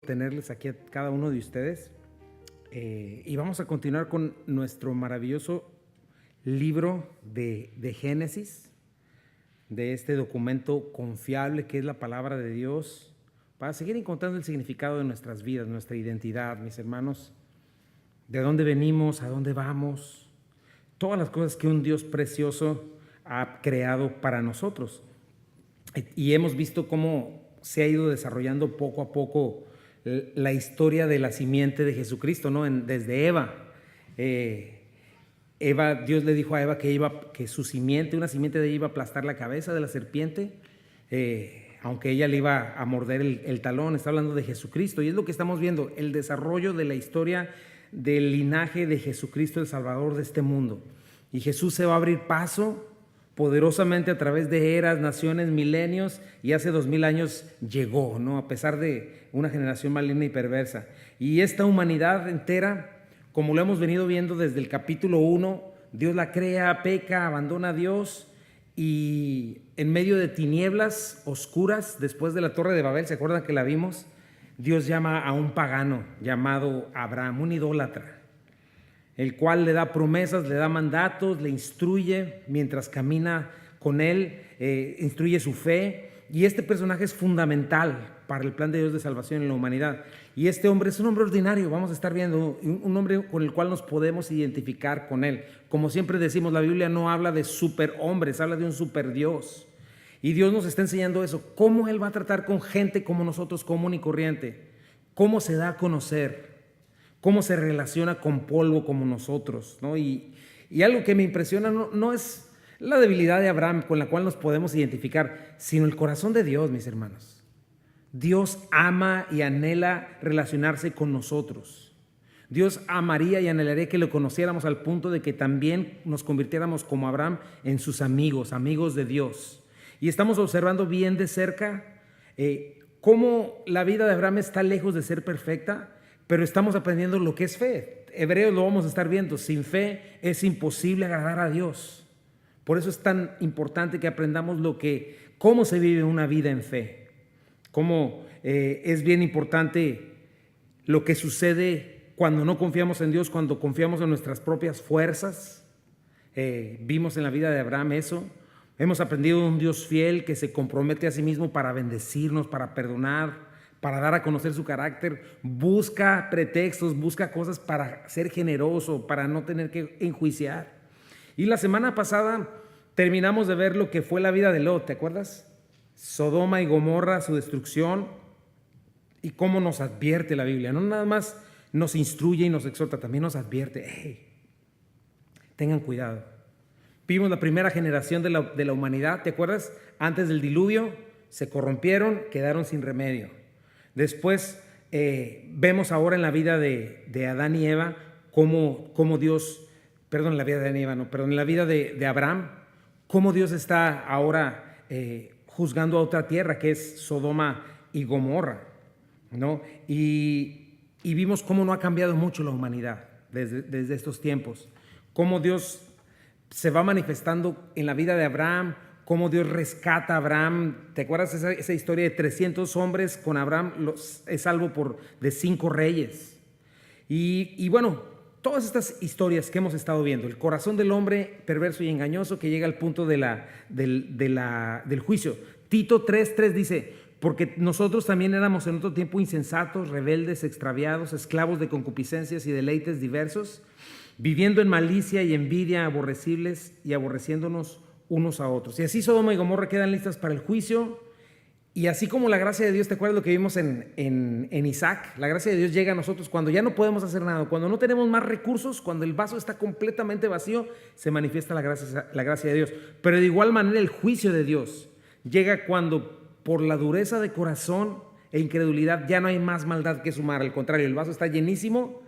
Tenerles aquí a cada uno de ustedes y vamos a continuar con nuestro maravilloso libro de Génesis, de este documento confiable que es la palabra de Dios, para seguir encontrando el significado de nuestras vidas, nuestra identidad, mis hermanos, de dónde venimos, a dónde vamos, todas las cosas que un Dios precioso ha creado para nosotros. Y hemos visto cómo se ha ido desarrollando poco a poco la historia de la simiente de Jesucristo, ¿no? Desde Eva. Dios le dijo a Eva que su simiente, una simiente de ella iba a aplastar la cabeza de la serpiente, aunque ella le iba a morder el talón. Está hablando de Jesucristo y es lo que estamos viendo, el desarrollo de la historia del linaje de Jesucristo, el Salvador de este mundo. Y Jesús se va a abrir paso poderosamente a través de eras, naciones, milenios, y hace 2000 años llegó, ¿no? A pesar de una generación maligna y perversa. Y esta humanidad entera, como lo hemos venido viendo desde el capítulo 1, Dios la crea, peca, abandona a Dios, y en medio de tinieblas oscuras, después de la Torre de Babel, ¿se acuerdan que la vimos? Dios llama a un pagano llamado Abraham, un idólatra, el cual le da promesas, le da mandatos, le instruye mientras camina con él, instruye su fe. Y este personaje es fundamental para el plan de Dios de salvación en la humanidad. Y este hombre es un hombre ordinario, vamos a estar viendo, un hombre con el cual nos podemos identificar con él. Como siempre decimos, la Biblia no habla de superhombres, habla de un superdios. Y Dios nos está enseñando eso, cómo Él va a tratar con gente como nosotros, común y corriente, cómo se da a conocer, cómo se relaciona con polvo como nosotros, ¿no? Y algo que me impresiona no es la debilidad de Abraham con la cual nos podemos identificar, sino el corazón de Dios, mis hermanos. Dios ama y anhela relacionarse con nosotros. Dios amaría y anhelaría que lo conociéramos al punto de que también nos convirtiéramos como Abraham en sus amigos, amigos de Dios. Y estamos observando bien de cerca cómo la vida de Abraham está lejos de ser perfecta, pero estamos aprendiendo lo que es fe. Hebreos lo vamos a estar viendo. Sin fe es imposible agradar a Dios. Por eso es tan importante que aprendamos cómo se vive una vida en fe. Cómo es bien importante lo que sucede cuando no confiamos en Dios, cuando confiamos en nuestras propias fuerzas. Vimos en la vida de Abraham eso. Hemos aprendido de un Dios fiel que se compromete a sí mismo para bendecirnos, para perdonar, para dar a conocer su carácter, busca pretextos, busca cosas para ser generoso, para no tener que enjuiciar. Y la semana pasada terminamos de ver lo que fue la vida de Lot, ¿te acuerdas? Sodoma y Gomorra, su destrucción, y cómo nos advierte la Biblia. No nada más nos instruye y nos exhorta, también nos advierte, hey, tengan cuidado. Vimos la primera generación de la humanidad, ¿te acuerdas? Antes del diluvio se corrompieron, quedaron sin remedio. Después vemos ahora en la vida de Adán y Eva cómo Dios, en la vida de Adán y Eva, en la vida de Abraham, cómo Dios está ahora juzgando a otra tierra que es Sodoma y Gomorra, ¿no? Y vimos cómo no ha cambiado mucho la humanidad desde estos tiempos, cómo Dios se va manifestando en la vida de Abraham, cómo Dios rescata a Abraham. ¿Te acuerdas esa historia de 300 hombres con Abraham? Es salvo de 5 reyes. Y bueno, todas estas historias que hemos estado viendo, el corazón del hombre perverso y engañoso que llega al punto del juicio. Tito 3:3 dice, porque nosotros también éramos en otro tiempo insensatos, rebeldes, extraviados, esclavos de concupiscencias y deleites diversos, viviendo en malicia y envidia, aborrecibles y aborreciéndonos unos a otros. Y así Sodoma y Gomorra quedan listas para el juicio. Y así como la gracia de Dios, ¿te acuerdas lo que vimos en Isaac? La gracia de Dios llega a nosotros cuando ya no podemos hacer nada, cuando no tenemos más recursos, cuando el vaso está completamente vacío, se manifiesta la gracia de Dios. Pero de igual manera el juicio de Dios llega cuando por la dureza de corazón e incredulidad ya no hay más maldad que sumar. Al contrario, el vaso está llenísimo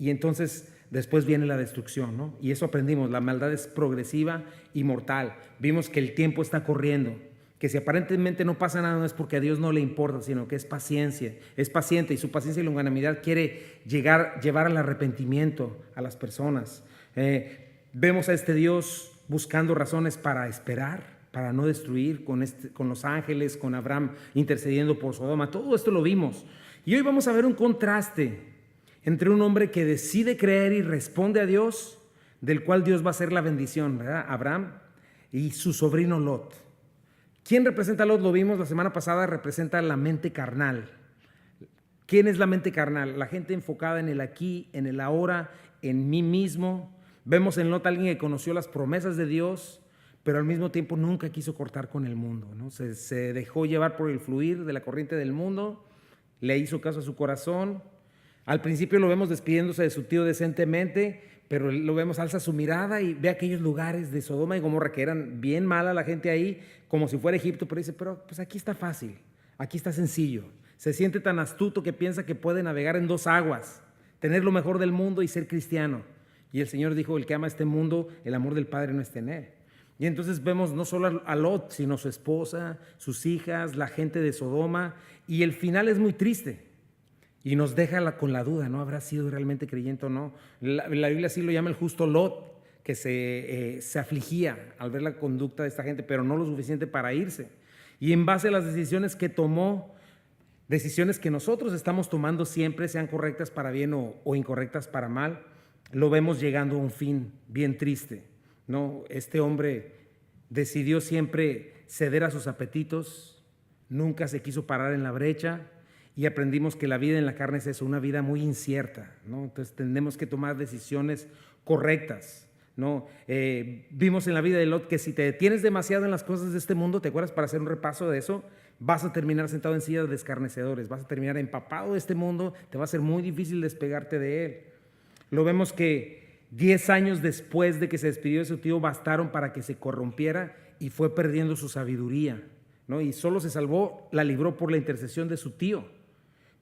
y entonces después viene la destrucción, ¿no? Y eso aprendimos, la maldad es progresiva y mortal. Vimos que el tiempo está corriendo, que si aparentemente no pasa nada no es porque a Dios no le importa, sino que es paciente y su paciencia y longanimidad quiere llevar al arrepentimiento a las personas. Vemos a este Dios buscando razones para esperar, para no destruir, con los ángeles, con Abraham intercediendo por Sodoma. Todo esto lo vimos. Y hoy vamos a ver un contraste entre un hombre que decide creer y responde a Dios, del cual Dios va a ser la bendición, ¿verdad? Abraham, y su sobrino Lot. ¿Quién representa a Lot? Lo vimos la semana pasada, representa la mente carnal. ¿Quién es la mente carnal? La gente enfocada en el aquí, en el ahora, en mí mismo. Vemos en Lot a alguien que conoció las promesas de Dios, pero al mismo tiempo nunca quiso cortar con el mundo, ¿no? Se dejó llevar por el fluir de la corriente del mundo, le hizo caso a su corazón. Al principio lo vemos despidiéndose de su tío decentemente, pero lo vemos, alza su mirada y ve aquellos lugares de Sodoma y Gomorra que eran bien mala la gente ahí, como si fuera Egipto, pero dice, pero pues aquí está fácil, aquí está sencillo. Se siente tan astuto que piensa que puede navegar en dos aguas, tener lo mejor del mundo y ser cristiano. Y el Señor dijo, el que ama este mundo, el amor del Padre no está en él. Y entonces vemos no solo a Lot, sino a su esposa, sus hijas, la gente de Sodoma, y el final es muy triste. Y nos deja con la duda, ¿no? ¿Habrá sido realmente creyente o no? La Biblia sí lo llama el justo Lot, que se afligía al ver la conducta de esta gente, pero no lo suficiente para irse. Y en base a las decisiones que tomó, decisiones que nosotros estamos tomando siempre, sean correctas para bien o incorrectas para mal, lo vemos llegando a un fin bien triste, ¿no? Este hombre decidió siempre ceder a sus apetitos, nunca se quiso parar en la brecha, y aprendimos que la vida en la carne es eso, una vida muy incierta, ¿no? Entonces tenemos que tomar decisiones correctas, ¿no? Vimos en la vida de Lot que si te detienes demasiado en las cosas de este mundo, ¿te acuerdas? Para hacer un repaso de eso, vas a terminar sentado en sillas de escarnecedores, vas a terminar empapado de este mundo, te va a ser muy difícil despegarte de él. Lo vemos que 10 años después de que se despidió de su tío bastaron para que se corrompiera y fue perdiendo su sabiduría, ¿no? Y solo se salvó, la libró por la intercesión de su tío.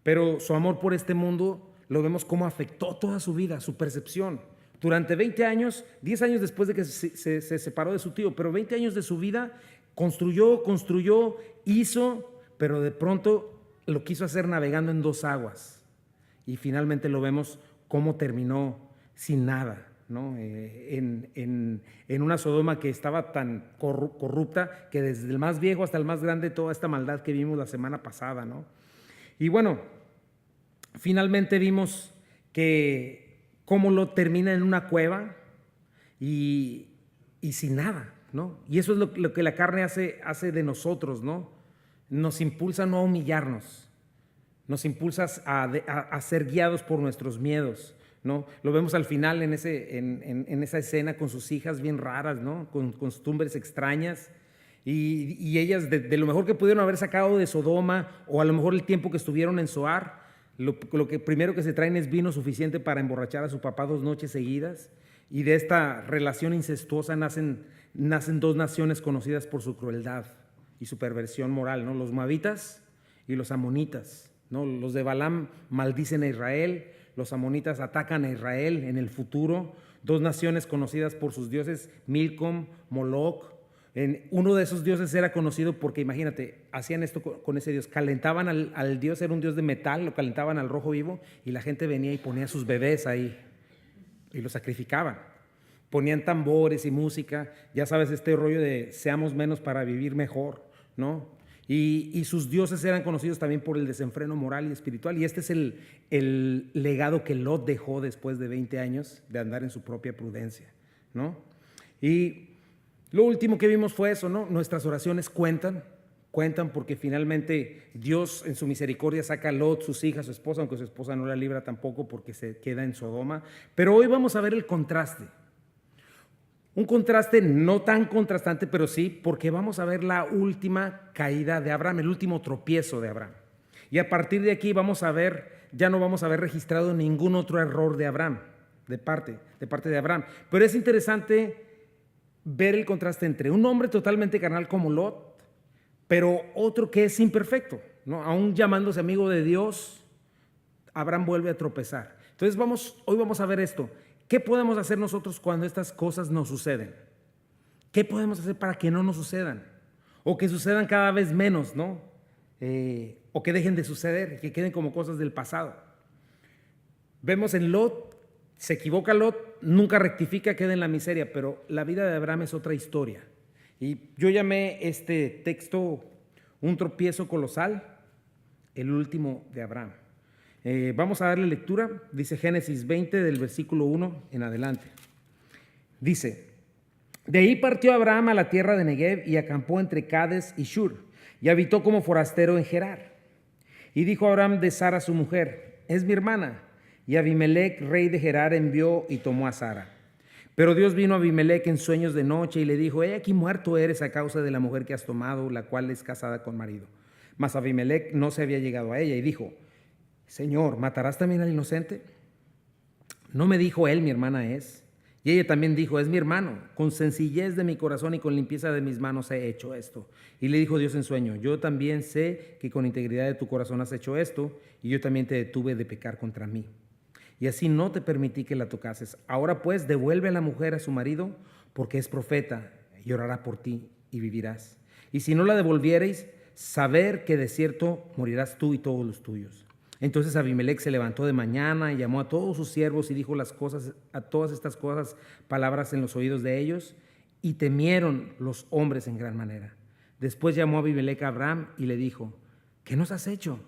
Pero su amor por este mundo lo vemos cómo afectó toda su vida, su percepción. Durante 20 años, 10 años después de que se separó de su tío, pero 20 años de su vida construyó, hizo, pero de pronto lo quiso hacer navegando en dos aguas. Y finalmente lo vemos cómo terminó sin nada, ¿no? En una Sodoma que estaba tan corrupta que desde el más viejo hasta el más grande, toda esta maldad que vimos la semana pasada, ¿no? Y bueno, finalmente vimos que cómo lo termina en una cueva y sin nada, ¿no? Y eso es lo que la carne hace de nosotros, ¿no? Nos impulsa no a humillarnos, nos impulsa a ser guiados por nuestros miedos, ¿no? Lo vemos al final en esa escena con sus hijas bien raras, ¿no? Con costumbres extrañas. Y ellas de lo mejor que pudieron haber sacado de Sodoma, o a lo mejor el tiempo que estuvieron en Zoar, lo que primero que se traen es vino suficiente para emborrachar a su papá 2 noches seguidas. Y de esta relación incestuosa nacen 2 naciones conocidas por su crueldad y su perversión moral, ¿no? Los moabitas y los amonitas, ¿no? Los de Balaam maldicen a Israel, los amonitas atacan a Israel en el futuro. 2 naciones conocidas por sus dioses, Milcom, Moloch. Uno de esos dioses era conocido porque, imagínate, hacían esto con ese dios, calentaban al dios, era un dios de metal, lo calentaban al rojo vivo y la gente venía y ponía sus bebés ahí y los sacrificaban. Ponían tambores y música, ya sabes, este rollo de seamos menos para vivir mejor, ¿no? Y sus dioses eran conocidos también por el desenfreno moral y espiritual, y este es el legado que Lot dejó después de 20 años de andar en su propia prudencia, ¿no? Y lo último que vimos fue eso, ¿no? Nuestras oraciones cuentan porque finalmente Dios en su misericordia saca a Lot, sus hijas, su esposa, aunque su esposa no la libra tampoco porque se queda en Sodoma. Pero hoy vamos a ver el contraste. Un contraste no tan contrastante, pero sí, porque vamos a ver la última caída de Abraham, el último tropiezo de Abraham. Y a partir de aquí vamos a ver, ya no vamos a ver registrado ningún otro error de Abraham, de parte de Abraham. Pero es interesante ver el contraste entre un hombre totalmente carnal como Lot, pero otro que es imperfecto, ¿no? Aún llamándose amigo de Dios, Abraham vuelve a tropezar. Entonces hoy vamos a ver esto. ¿Qué podemos hacer nosotros cuando estas cosas nos suceden? ¿Qué podemos hacer para que no nos sucedan? O que sucedan cada vez menos, ¿no? O que dejen de suceder, que queden como cosas del pasado. Vemos en Lot, se equivoca Lot, nunca rectifica, queda en la miseria, pero la vida de Abraham es otra historia. Y yo llamé este texto un tropiezo colosal, el último de Abraham. Vamos a darle lectura. Dice Génesis 20 del versículo 1 en adelante. Dice: de ahí partió Abraham a la tierra de Negev y acampó entre Cades y Shur y habitó como forastero en Gerar. Y dijo Abraham de Sara su mujer: es mi hermana. Y Abimelech, rey de Gerar, envió y tomó a Sara. Pero Dios vino a Abimelech en sueños de noche y le dijo: he aquí muerto eres a causa de la mujer que has tomado, la cual es casada con marido. Mas Abimelech no se había llegado a ella y dijo: Señor, ¿matarás también al inocente? ¿No me dijo él, mi hermana es? Y ella también dijo: es mi hermano, con sencillez de mi corazón y con limpieza de mis manos he hecho esto. Y le dijo Dios en sueño: yo también sé que con integridad de tu corazón has hecho esto, y yo también te detuve de pecar contra mí. Y así no te permití que la tocases. Ahora pues devuelve a la mujer a su marido, porque es profeta, y orará por ti, y vivirás. Y si no la devolviereis, saber que de cierto morirás tú y todos los tuyos. Entonces Abimelech se levantó de mañana y llamó a todos sus siervos y dijo a todas estas cosas, palabras en los oídos de ellos, y temieron los hombres en gran manera. Después llamó Abimelech a Abraham y le dijo: ¿qué nos has hecho?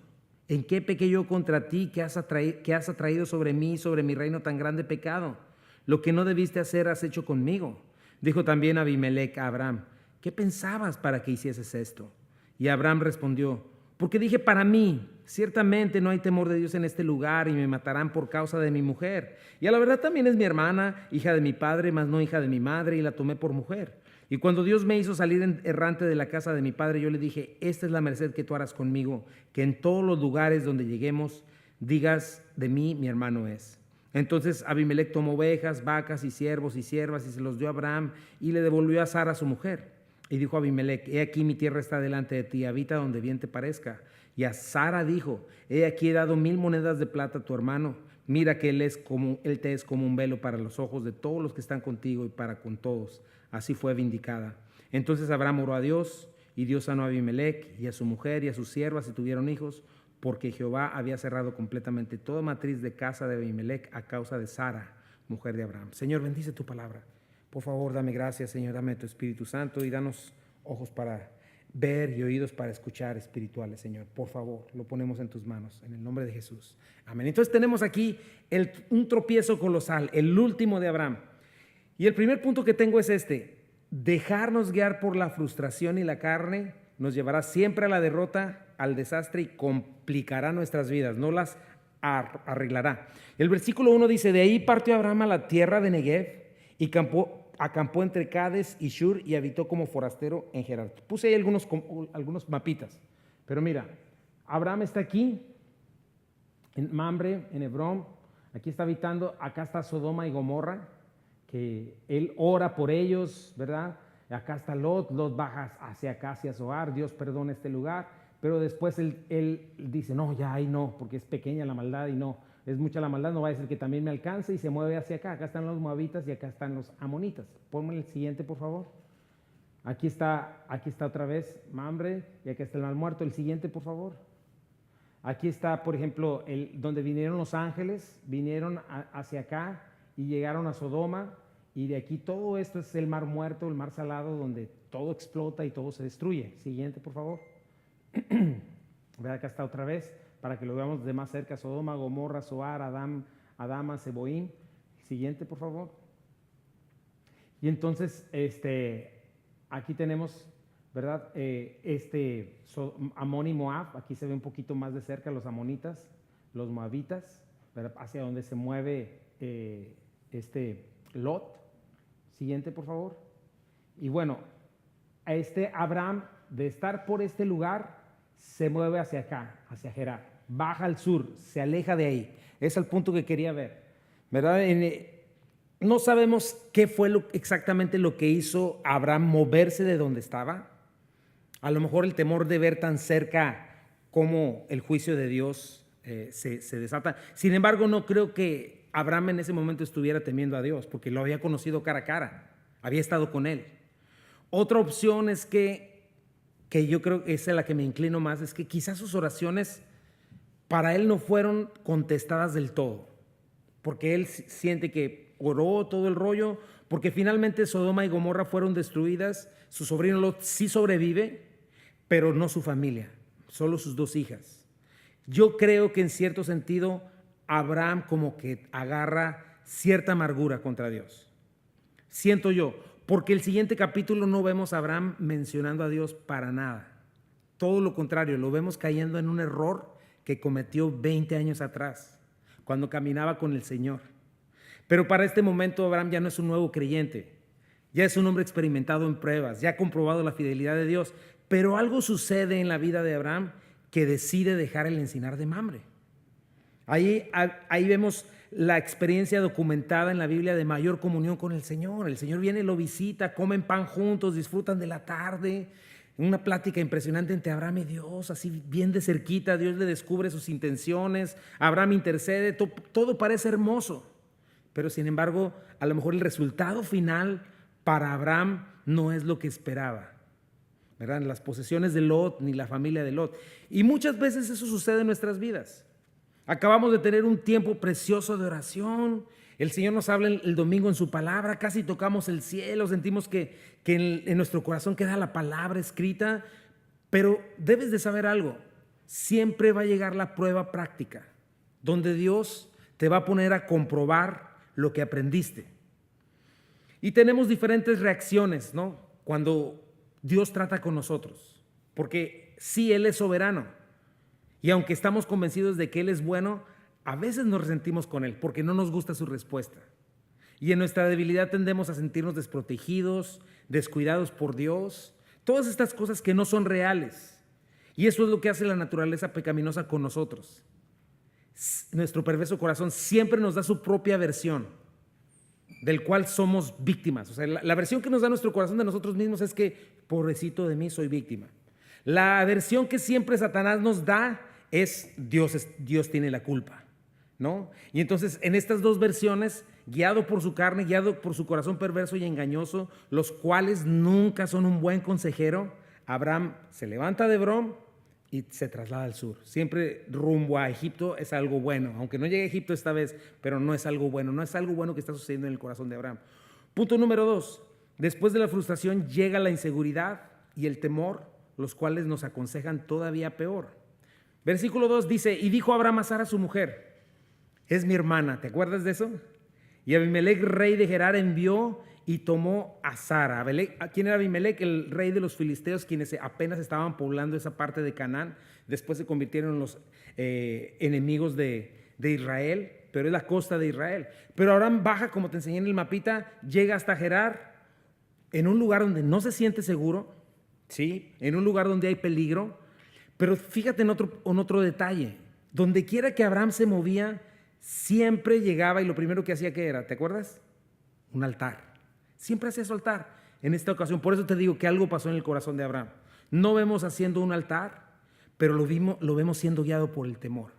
¿En qué pequé yo contra ti que has atraído sobre mí y sobre mi reino tan grande pecado? Lo que no debiste hacer has hecho conmigo. Dijo también Abimelech a Abraham: ¿qué pensabas para que hicieses esto? Y Abraham respondió: porque dije para mí, ciertamente no hay temor de Dios en este lugar y me matarán por causa de mi mujer. Y a la verdad también es mi hermana, hija de mi padre, mas no hija de mi madre, y la tomé por mujer. Y cuando Dios me hizo salir errante de la casa de mi padre, yo le dije: esta es la merced que tú harás conmigo, que en todos los lugares donde lleguemos digas de mí, mi hermano es. Entonces Abimelech tomó ovejas, vacas y siervos y siervas y se los dio a Abraham y le devolvió a Sara su mujer. Y dijo Abimelech: he aquí mi tierra está delante de ti, habita donde bien te parezca. Y a Sara dijo: he aquí he dado 1000 monedas de plata a tu hermano. Mira que él te es como un velo para los ojos de todos los que están contigo y para con todos. Así fue vindicada. Entonces Abraham oró a Dios, y Dios sanó a Abimelech y a su mujer y a sus siervas, y tuvieron hijos, porque Jehová había cerrado completamente toda matriz de casa de Abimelech a causa de Sara, mujer de Abraham. Señor, bendice tu palabra. Por favor, dame gracias, Señor, dame tu Espíritu Santo y danos ojos para ver y oídos para escuchar espirituales, Señor. Por favor, lo ponemos en tus manos, en el nombre de Jesús. Amén. Entonces tenemos aquí un tropiezo colosal, el último de Abraham. Y el primer punto que tengo es este: dejarnos guiar por la frustración y la carne nos llevará siempre a la derrota, al desastre, y complicará nuestras vidas, no las arreglará. El versículo 1 dice: de ahí partió Abraham a la tierra de Negev y acampó entre Cades y Shur y habitó como forastero en Gerar. Puse ahí algunos mapitas, pero mira, Abraham está aquí, en Mamre, en Hebrón, aquí está habitando, acá está Sodoma y Gomorra, que él ora por ellos, ¿verdad? Acá está Lot baja hacia acá, hacia Zoar, Dios perdona este lugar, pero después él dice: no, ya ahí no, porque es pequeña la maldad y no, es mucha la maldad, no va a ser que también me alcance, y se mueve hacia acá. Acá están los moabitas y acá están los amonitas. Ponme el siguiente, por favor. Aquí está otra vez Mamre y acá está el mal muerto. El siguiente, por favor. Aquí está, por ejemplo, donde vinieron los ángeles, vinieron hacia acá y llegaron a Sodoma, y de aquí todo esto es el mar muerto, el mar salado, donde todo explota y todo se destruye. Siguiente, por favor. Acá está otra vez, para que lo veamos de más cerca: Sodoma, Gomorra, Zoar, Adama, Seboim. Siguiente, por favor. Y entonces, aquí tenemos, ¿verdad? Amón y Moab. Aquí se ve un poquito más de cerca los amonitas, los moabitas, ¿verdad? Hacia donde se mueve Lot. Siguiente, por favor. Y bueno, Abraham, de estar por este lugar, se mueve hacia acá, hacia Gerar, baja al sur, se aleja de ahí. Es el punto que quería ver, ¿verdad? No sabemos qué fue exactamente lo que hizo Abraham moverse de donde estaba. A lo mejor el temor de ver tan cerca cómo el juicio de Dios se desata. Sin embargo, no creo que Abraham en ese momento estuviera temiendo a Dios, porque lo había conocido cara a cara, había estado con él. Otra opción es que yo creo que esa es la que me inclino más, es que quizás sus oraciones para él no fueron contestadas del todo, porque él siente que oró todo el rollo, porque finalmente Sodoma y Gomorra fueron destruidas. Su sobrino Lot sí sobrevive, pero no su familia, solo sus 2 hijas. Yo creo que en cierto sentido Abraham como que agarra cierta amargura contra Dios. Siento yo, porque el siguiente capítulo no vemos a Abraham mencionando a Dios para nada. Todo lo contrario, lo vemos cayendo en un error que cometió 20 años atrás, cuando caminaba con el Señor. Pero para este momento Abraham ya no es un nuevo creyente, ya es un hombre experimentado en pruebas, ya ha comprobado la fidelidad de Dios, pero algo sucede en la vida de Abraham que decide dejar el encinar de Mamre. Ahí vemos la experiencia documentada en la Biblia de mayor comunión con el Señor. El Señor viene, lo visita, comen pan juntos, disfrutan de la tarde. Una plática impresionante entre Abraham y Dios, así bien de cerquita. Dios le descubre sus intenciones, Abraham intercede, todo parece hermoso. Pero sin embargo, a lo mejor el resultado final para Abraham no es lo que esperaba, ¿verdad? Las posesiones de Lot ni la familia de Lot. Y muchas veces eso sucede en nuestras vidas. Acabamos de tener un tiempo precioso de oración. El Señor nos habla el domingo en su palabra, casi tocamos el cielo, sentimos que en nuestro corazón queda la palabra escrita, pero debes de saber algo, siempre va a llegar la prueba práctica, donde Dios te va a poner a comprobar lo que aprendiste. Y tenemos diferentes reacciones, ¿no? Cuando Dios trata con nosotros, porque sí, Él es soberano, y aunque estamos convencidos de que Él es bueno, a veces nos resentimos con Él porque no nos gusta su respuesta. Y en nuestra debilidad tendemos a sentirnos desprotegidos, descuidados por Dios. Todas estas cosas que no son reales. Y eso es lo que hace la naturaleza pecaminosa con nosotros. Nuestro perverso corazón siempre nos da su propia versión, del cual somos víctimas. O sea, la versión que nos da nuestro corazón de nosotros mismos es que, pobrecito de mí, soy víctima. La versión que siempre Satanás nos da es Dios tiene la culpa, ¿no? Y entonces en estas dos versiones, guiado por su carne, guiado por su corazón perverso y engañoso, los cuales nunca son un buen consejero, Abraham se levanta de Hebrón y se traslada al sur. Siempre rumbo a Egipto es algo bueno, aunque no llegue a Egipto esta vez, pero no es algo bueno, no es algo bueno que está sucediendo en el corazón de Abraham. Punto número 2, después de la frustración llega la inseguridad y el temor, los cuales nos aconsejan todavía peor. Versículo 2 dice, y dijo Abraham a Sara su mujer, es mi hermana, ¿te acuerdas de eso? Y Abimelech, rey de Gerar, envió y tomó a Sara. ¿Quién era Abimelech? El rey de los filisteos, quienes apenas estaban poblando esa parte de Canaán, después se convirtieron en los enemigos de Israel, pero es la costa de Israel. Pero Abraham baja, como te enseñé en el mapita, llega hasta Gerar, en un lugar donde no se siente seguro, ¿sí? En un lugar donde hay peligro. Pero fíjate en otro detalle, donde quiera que Abraham se movía, siempre llegaba y lo primero que hacía, ¿qué era? ¿Te acuerdas? Un altar. Siempre hacía su altar. En esta ocasión, por eso te digo que algo pasó en el corazón de Abraham. No vemos haciendo un altar, pero lo vemos siendo guiado por el temor.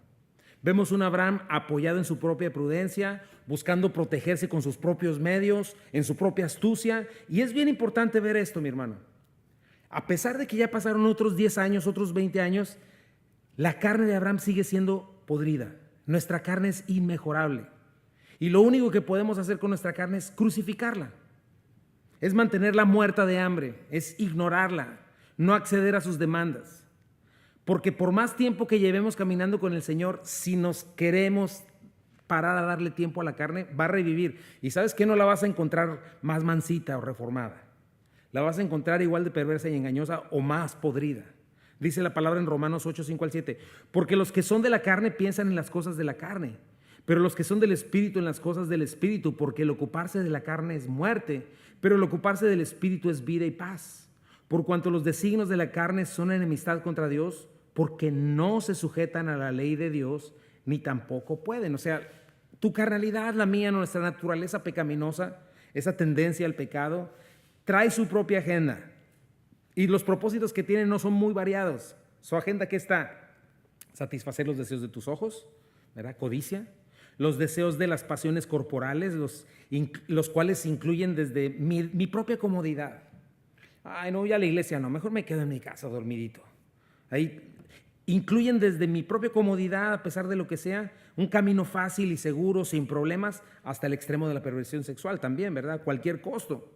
Vemos un Abraham apoyado en su propia prudencia, buscando protegerse con sus propios medios, en su propia astucia. Y es bien importante ver esto, mi hermano. A pesar de que ya pasaron otros 10 años, otros 20 años, la carne de Abraham sigue siendo podrida. Nuestra carne es inmejorable. Y lo único que podemos hacer con nuestra carne es crucificarla. Es mantenerla muerta de hambre, es ignorarla, no acceder a sus demandas. Porque por más tiempo que llevemos caminando con el Señor, si nos queremos parar a darle tiempo a la carne, va a revivir. Y ¿sabes qué? No la vas a encontrar más mansita o reformada. La vas a encontrar igual de perversa y engañosa o más podrida. Dice la palabra en Romanos 8, 5 al 7. Porque los que son de la carne piensan en las cosas de la carne, pero los que son del Espíritu en las cosas del Espíritu, porque el ocuparse de la carne es muerte, pero el ocuparse del Espíritu es vida y paz. Por cuanto los designios de la carne son enemistad contra Dios, porque no se sujetan a la ley de Dios, ni tampoco pueden. O sea, tu carnalidad, la mía, nuestra naturaleza pecaminosa, esa tendencia al pecado, trae su propia agenda y los propósitos que tiene no son muy variados. Su agenda, ¿qué está? Satisfacer los deseos de tus ojos, ¿verdad? Codicia, los deseos de las pasiones corporales, los cuales incluyen desde mi propia comodidad. Ay, no voy a la iglesia, no, mejor me quedo en mi casa dormidito. Ahí incluyen desde mi propia comodidad, a pesar de lo que sea, un camino fácil y seguro, sin problemas, hasta el extremo de la perversión sexual también, ¿verdad? Cualquier costo.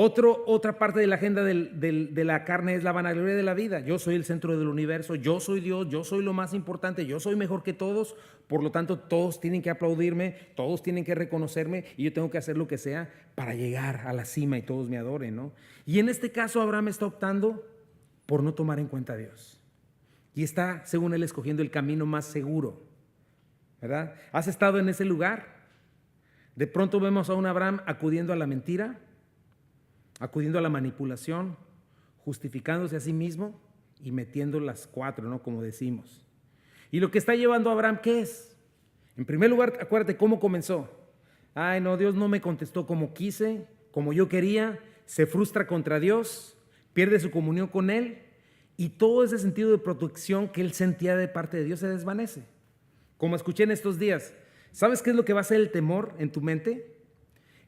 Otra parte de la agenda de la carne es la vanagloria de la vida. Yo soy el centro del universo, yo soy Dios, yo soy lo más importante, yo soy mejor que todos, por lo tanto todos tienen que aplaudirme, todos tienen que reconocerme y yo tengo que hacer lo que sea para llegar a la cima y todos me adoren, ¿no? Y en este caso Abraham está optando por no tomar en cuenta a Dios y está, según él, escogiendo el camino más seguro, ¿verdad? ¿Has estado en ese lugar? De pronto vemos a un Abraham acudiendo a la mentira, acudiendo a la manipulación, justificándose a sí mismo y metiendo las cuatro, ¿no? Como decimos. Y lo que está llevando a Abraham, ¿qué es? En primer lugar, acuérdate cómo comenzó. Ay, no, Dios no me contestó como quise, como yo quería, se frustra contra Dios, pierde su comunión con Él y todo ese sentido de protección que él sentía de parte de Dios se desvanece. Como escuché en estos días, ¿sabes qué es lo que va a hacer el temor en tu mente?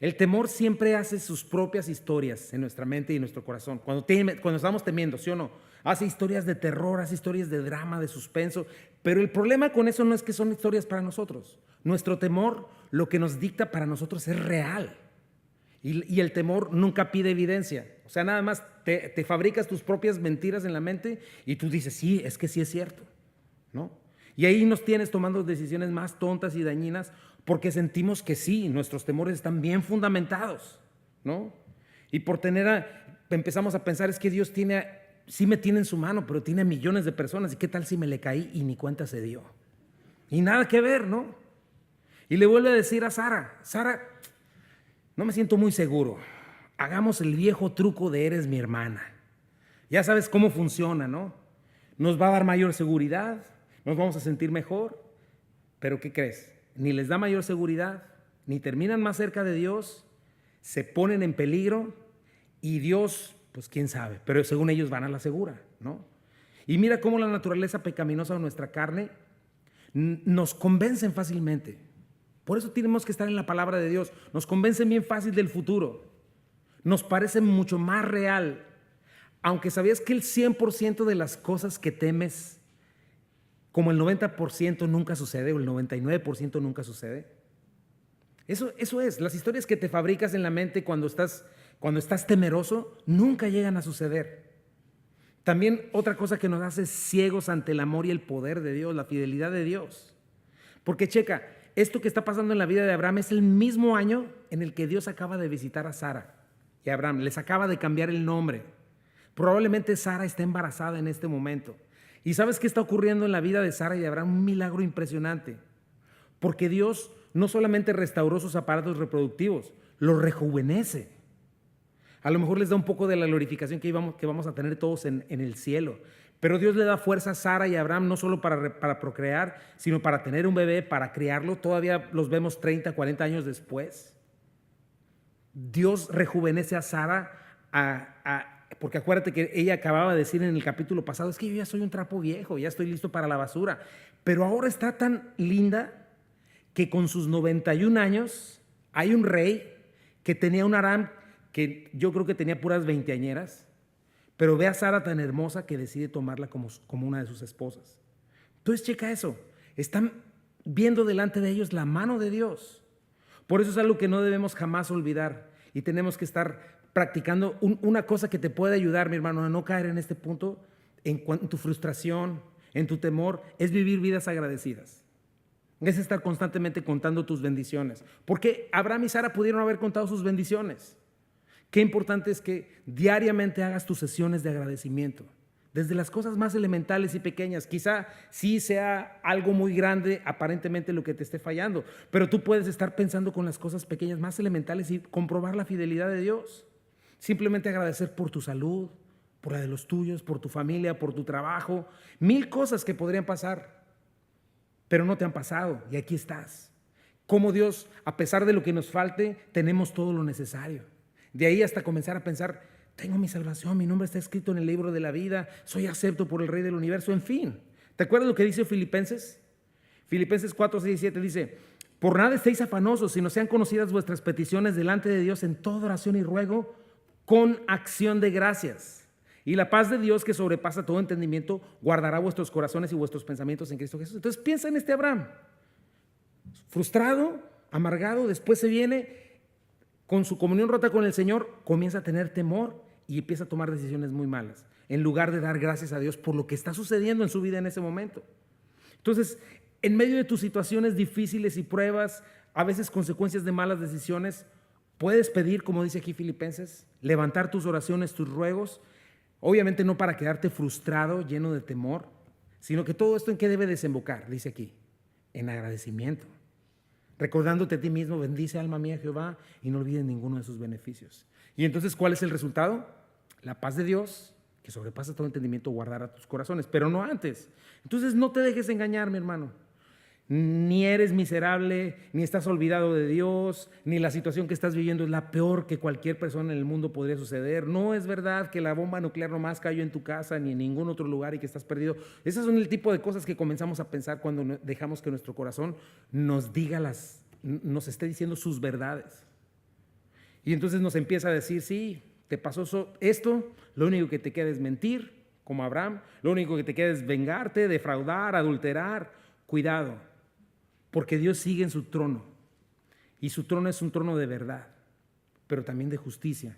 El temor siempre hace sus propias historias en nuestra mente y en nuestro corazón. Cuando estamos temiendo, ¿sí o no? Hace historias de terror, hace historias de drama, de suspenso. Pero el problema con eso no es que son historias para nosotros. Nuestro temor, lo que nos dicta para nosotros es real. Y el temor nunca pide evidencia. O sea, nada más te fabricas tus propias mentiras en la mente y tú dices, sí, es que sí es cierto, ¿no? Y ahí nos tienes tomando decisiones más tontas y dañinas porque sentimos que sí, nuestros temores están bien fundamentados, ¿no? Y empezamos a pensar, es que Dios sí me tiene en su mano, pero tiene a millones de personas, ¿y qué tal si me le caí y ni cuenta se dio? Y nada que ver, ¿no? Y le vuelve a decir a Sara, no me siento muy seguro, hagamos el viejo truco de eres mi hermana. Ya sabes cómo funciona, ¿no? Nos va a dar mayor seguridad, nos vamos a sentir mejor, pero ¿qué crees? Ni les da mayor seguridad, ni terminan más cerca de Dios, se ponen en peligro y Dios, pues quién sabe, pero según ellos van a la segura, ¿no? Y mira cómo la naturaleza pecaminosa de nuestra carne nos convencen fácilmente. Por eso tenemos que estar en la palabra de Dios. Nos convencen bien fácil del futuro. Nos parece mucho más real. Aunque sabías que el 100% de las cosas que temes, como el 90% nunca sucede o el 99% nunca sucede. Eso es, las historias que te fabricas en la mente cuando estás temeroso nunca llegan a suceder. También otra cosa que nos hace ciegos ante el amor y el poder de Dios, la fidelidad de Dios. Porque checa, esto que está pasando en la vida de Abraham es el mismo año en el que Dios acaba de visitar a Sara y a Abraham, les acaba de cambiar el nombre. Probablemente Sara está embarazada en este momento. ¿Y sabes qué está ocurriendo en la vida de Sara y de Abraham? Un milagro impresionante. Porque Dios no solamente restauró sus aparatos reproductivos, los rejuvenece. A lo mejor les da un poco de la glorificación que vamos a tener todos en el cielo. Pero Dios le da fuerza a Sara y a Abraham no solo para procrear, sino para tener un bebé, para criarlo. Todavía los vemos 30, 40 años después. Dios rejuvenece a Sara porque acuérdate que ella acababa de decir en el capítulo pasado, es que yo ya soy un trapo viejo, ya estoy listo para la basura. Pero ahora está tan linda que con sus 91 años hay un rey que tenía un Aram que yo creo que tenía puras veinteañeras, pero ve a Sara tan hermosa que decide tomarla como una de sus esposas. Entonces checa eso, están viendo delante de ellos la mano de Dios. Por eso es algo que no debemos jamás olvidar y tenemos que estar practicando una cosa que te puede ayudar, mi hermano, a no caer en este punto, en tu frustración, en tu temor, es vivir vidas agradecidas. Es estar constantemente contando tus bendiciones. Porque Abraham y Sara pudieron haber contado sus bendiciones. Qué importante es que diariamente hagas tus sesiones de agradecimiento. Desde las cosas más elementales y pequeñas. Quizá sí sea algo muy grande aparentemente lo que te esté fallando, pero tú puedes estar pensando con las cosas pequeñas más elementales y comprobar la fidelidad de Dios. Simplemente agradecer por tu salud, por la de los tuyos, por tu familia, por tu trabajo. 1000 cosas que podrían pasar, pero no te han pasado y aquí estás. Como Dios, a pesar de lo que nos falte, tenemos todo lo necesario. De ahí hasta comenzar a pensar, tengo mi salvación, mi nombre está escrito en el libro de la vida, soy acepto por el Rey del universo, en fin. ¿Te acuerdas lo que dice Filipenses? Filipenses 4, 6 y 7 dice, por nada estéis afanosos, sino sean conocidas vuestras peticiones delante de Dios en toda oración y ruego, con acción de gracias. Y la paz de Dios que sobrepasa todo entendimiento, guardará vuestros corazones y vuestros pensamientos en Cristo Jesús. Entonces piensa en este Abraham, frustrado, amargado, después se viene con su comunión rota con el Señor, comienza a tener temor y empieza a tomar decisiones muy malas, en lugar de dar gracias a Dios por lo que está sucediendo en su vida en ese momento. Entonces, en medio de tus situaciones difíciles y pruebas, a veces consecuencias de malas decisiones, puedes pedir, como dice aquí Filipenses, levantar tus oraciones, tus ruegos, obviamente no para quedarte frustrado, lleno de temor, sino que todo esto en qué debe desembocar, dice aquí, en agradecimiento. Recordándote a ti mismo, bendice alma mía Jehová y no olvides ninguno de sus beneficios. Y entonces, ¿cuál es el resultado? La paz de Dios, que sobrepasa todo entendimiento, guardará tus corazones, pero no antes. Entonces no te dejes engañar, mi hermano. Ni eres miserable, ni estás olvidado de Dios, ni la situación que estás viviendo es la peor que cualquier persona en el mundo podría suceder. No es verdad que la bomba nuclear nomás cayó en tu casa ni en ningún otro lugar y que estás perdido. Esas son el tipo de cosas que comenzamos a pensar cuando dejamos que nuestro corazón nos diga nos esté diciendo sus verdades. Y entonces nos empieza a decir, sí, te pasó esto, lo único que te queda es mentir, como Abraham, lo único que te queda es vengarte, defraudar, adulterar. Cuidado, porque Dios sigue en su trono, y su trono es un trono de verdad, pero también de justicia,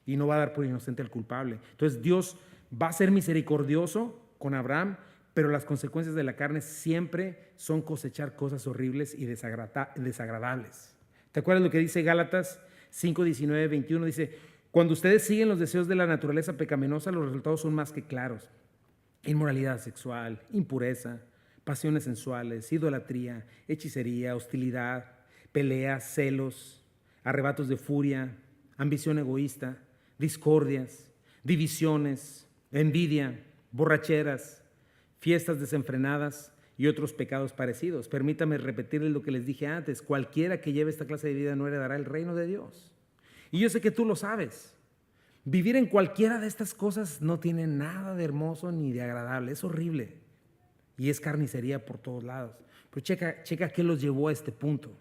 y no va a dar por inocente al culpable. Entonces Dios va a ser misericordioso con Abraham, pero las consecuencias de la carne siempre son cosechar cosas horribles y desagradables. ¿Te acuerdas lo que dice Gálatas 5, 19, 21? Dice, cuando ustedes siguen los deseos de la naturaleza pecaminosa, los resultados son más que claros. Inmoralidad sexual, impureza, pasiones sensuales, idolatría, hechicería, hostilidad, peleas, celos, arrebatos de furia, ambición egoísta, discordias, divisiones, envidia, borracheras, fiestas desenfrenadas y otros pecados parecidos. Permítame repetirles lo que les dije antes: cualquiera que lleve esta clase de vida no heredará el reino de Dios. Y yo sé que tú lo sabes. Vivir en cualquiera de estas cosas no tiene nada de hermoso ni de agradable, es horrible. Y es carnicería por todos lados. Pero checa qué los llevó a este punto.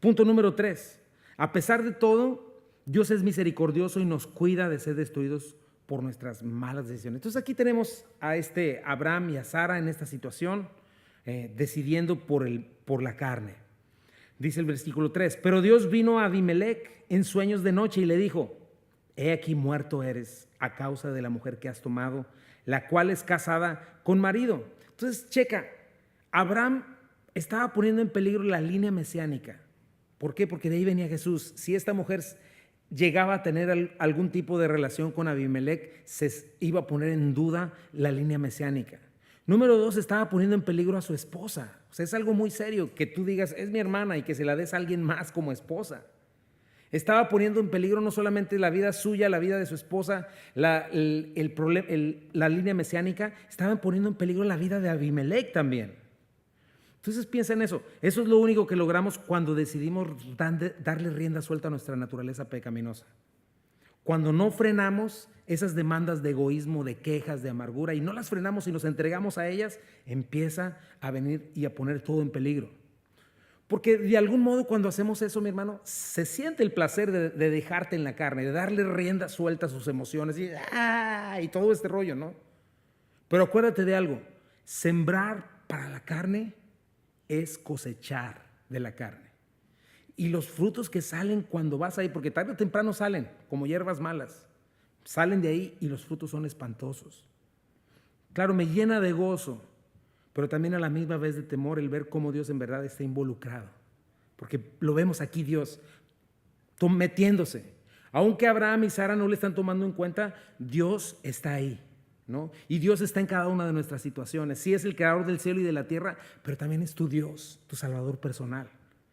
Punto número 3. A pesar de todo, Dios es misericordioso y nos cuida de ser destruidos por nuestras malas decisiones. Entonces aquí tenemos a Abraham y a Sara en esta situación, decidiendo por la carne. Dice el versículo 3, pero Dios vino a Abimelec en sueños de noche y le dijo, he aquí muerto eres a causa de la mujer que has tomado, la cual es casada con marido. Entonces, checa, Abraham estaba poniendo en peligro la línea mesiánica. ¿Por qué? Porque de ahí venía Jesús. Si esta mujer llegaba a tener algún tipo de relación con Abimelec, se iba a poner en duda la línea mesiánica. Número 2, estaba poniendo en peligro a su esposa. O sea, es algo muy serio que tú digas, es mi hermana, y que se la des a alguien más como esposa. Estaba poniendo en peligro no solamente la vida suya, la vida de su esposa, la línea mesiánica, estaban poniendo en peligro la vida de Abimelec también. Entonces piensa en eso. Eso es lo único que logramos cuando decidimos darle rienda suelta a nuestra naturaleza pecaminosa. Cuando no frenamos esas demandas de egoísmo, de quejas, de amargura, y no las frenamos y nos entregamos a ellas, empieza a venir y a poner todo en peligro. Porque de algún modo cuando hacemos eso, mi hermano, se siente el placer de dejarte en la carne, de darle rienda suelta a sus emociones y todo este rollo, ¿no? Pero acuérdate de algo, sembrar para la carne es cosechar de la carne. Y los frutos que salen cuando vas ahí, porque tarde o temprano salen como hierbas malas, salen de ahí y los frutos son espantosos. Claro, me llena de gozo, pero también a la misma vez de temor el ver cómo Dios en verdad está involucrado. Porque lo vemos aquí Dios metiéndose. Aunque Abraham y Sara no le están tomando en cuenta, Dios está ahí, ¿no? Y Dios está en cada una de nuestras situaciones. Sí es el creador del cielo y de la tierra, pero también es tu Dios, tu Salvador personal.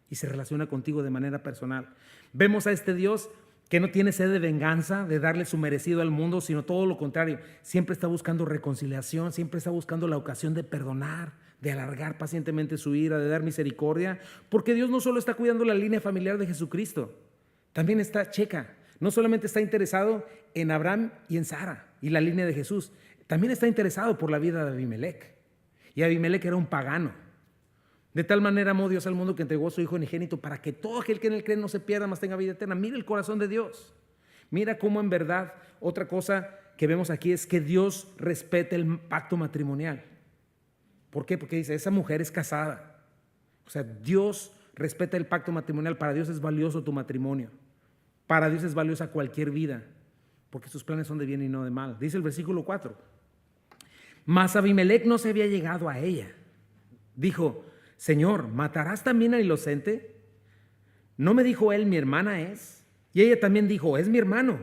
Y se relaciona contigo de manera personal. Vemos a este Dios que no tiene sed de venganza, de darle su merecido al mundo, sino todo lo contrario. Siempre está buscando reconciliación, siempre está buscando la ocasión de perdonar, de alargar pacientemente su ira, de dar misericordia, porque Dios no solo está cuidando la línea familiar de Jesucristo, también no solamente está interesado en Abraham y en Sara y la línea de Jesús, también está interesado por la vida de Abimelec. Y Abimelec era un pagano. De tal manera amó Dios al mundo que entregó a su Hijo unigénito para que todo aquel que en él cree no se pierda, mas tenga vida eterna. Mira el corazón de Dios. Mira cómo en verdad, otra cosa que vemos aquí es que Dios respeta el pacto matrimonial. ¿Por qué? Porque dice, esa mujer es casada. O sea, Dios respeta el pacto matrimonial. Para Dios es valioso tu matrimonio. Para Dios es valiosa cualquier vida, porque sus planes son de bien y no de mal. Dice el versículo 4. Mas Abimelec no se había llegado a ella. Dijo: Señor, ¿matarás también al inocente? ¿No me dijo él, mi hermana es? Y ella también dijo: es mi hermano.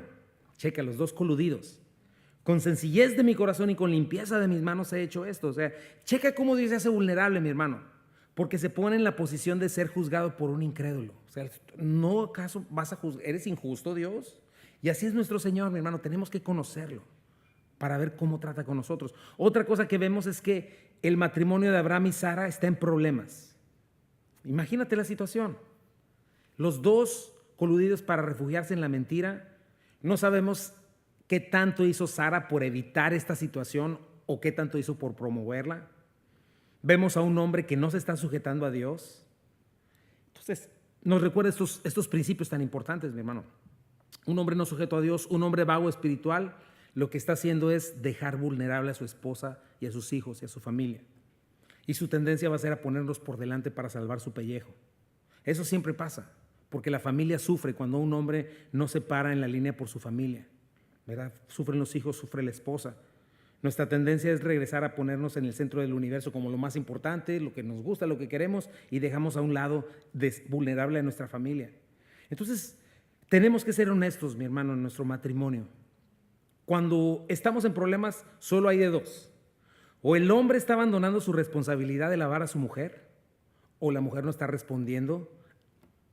Checa, los dos coludidos. Con sencillez de mi corazón y con limpieza de mis manos he hecho esto. O sea, checa cómo Dios se hace vulnerable, mi hermano, porque se pone en la posición de ser juzgado por un incrédulo. O sea, ¿no acaso vas a juzgar? ¿Eres injusto, Dios? Y así es nuestro Señor, mi hermano. Tenemos que conocerlo para ver cómo trata con nosotros. Otra cosa que vemos es que el matrimonio de Abraham y Sara está en problemas. Imagínate la situación. Los dos coludidos para refugiarse en la mentira. No sabemos qué tanto hizo Sara por evitar esta situación o qué tanto hizo por promoverla. Vemos a un hombre que no se está sujetando a Dios. Entonces, nos recuerda estos principios tan importantes, mi hermano. Un hombre no sujeto a Dios, un hombre vago espiritual, lo que está haciendo es dejar vulnerable a su esposa y a sus hijos y a su familia. Y su tendencia va a ser a ponerlos por delante para salvar su pellejo. Eso siempre pasa, porque la familia sufre cuando un hombre no se para en la línea por su familia, ¿verdad? Sufren los hijos, sufre la esposa. Nuestra tendencia es regresar a ponernos en el centro del universo como lo más importante, lo que nos gusta, lo que queremos, y dejamos a un lado vulnerable a nuestra familia. Entonces, tenemos que ser honestos, mi hermano, en nuestro matrimonio. Cuando estamos en problemas, solo hay de dos. O el hombre está abandonando su responsabilidad de lavar a su mujer, o la mujer no está respondiendo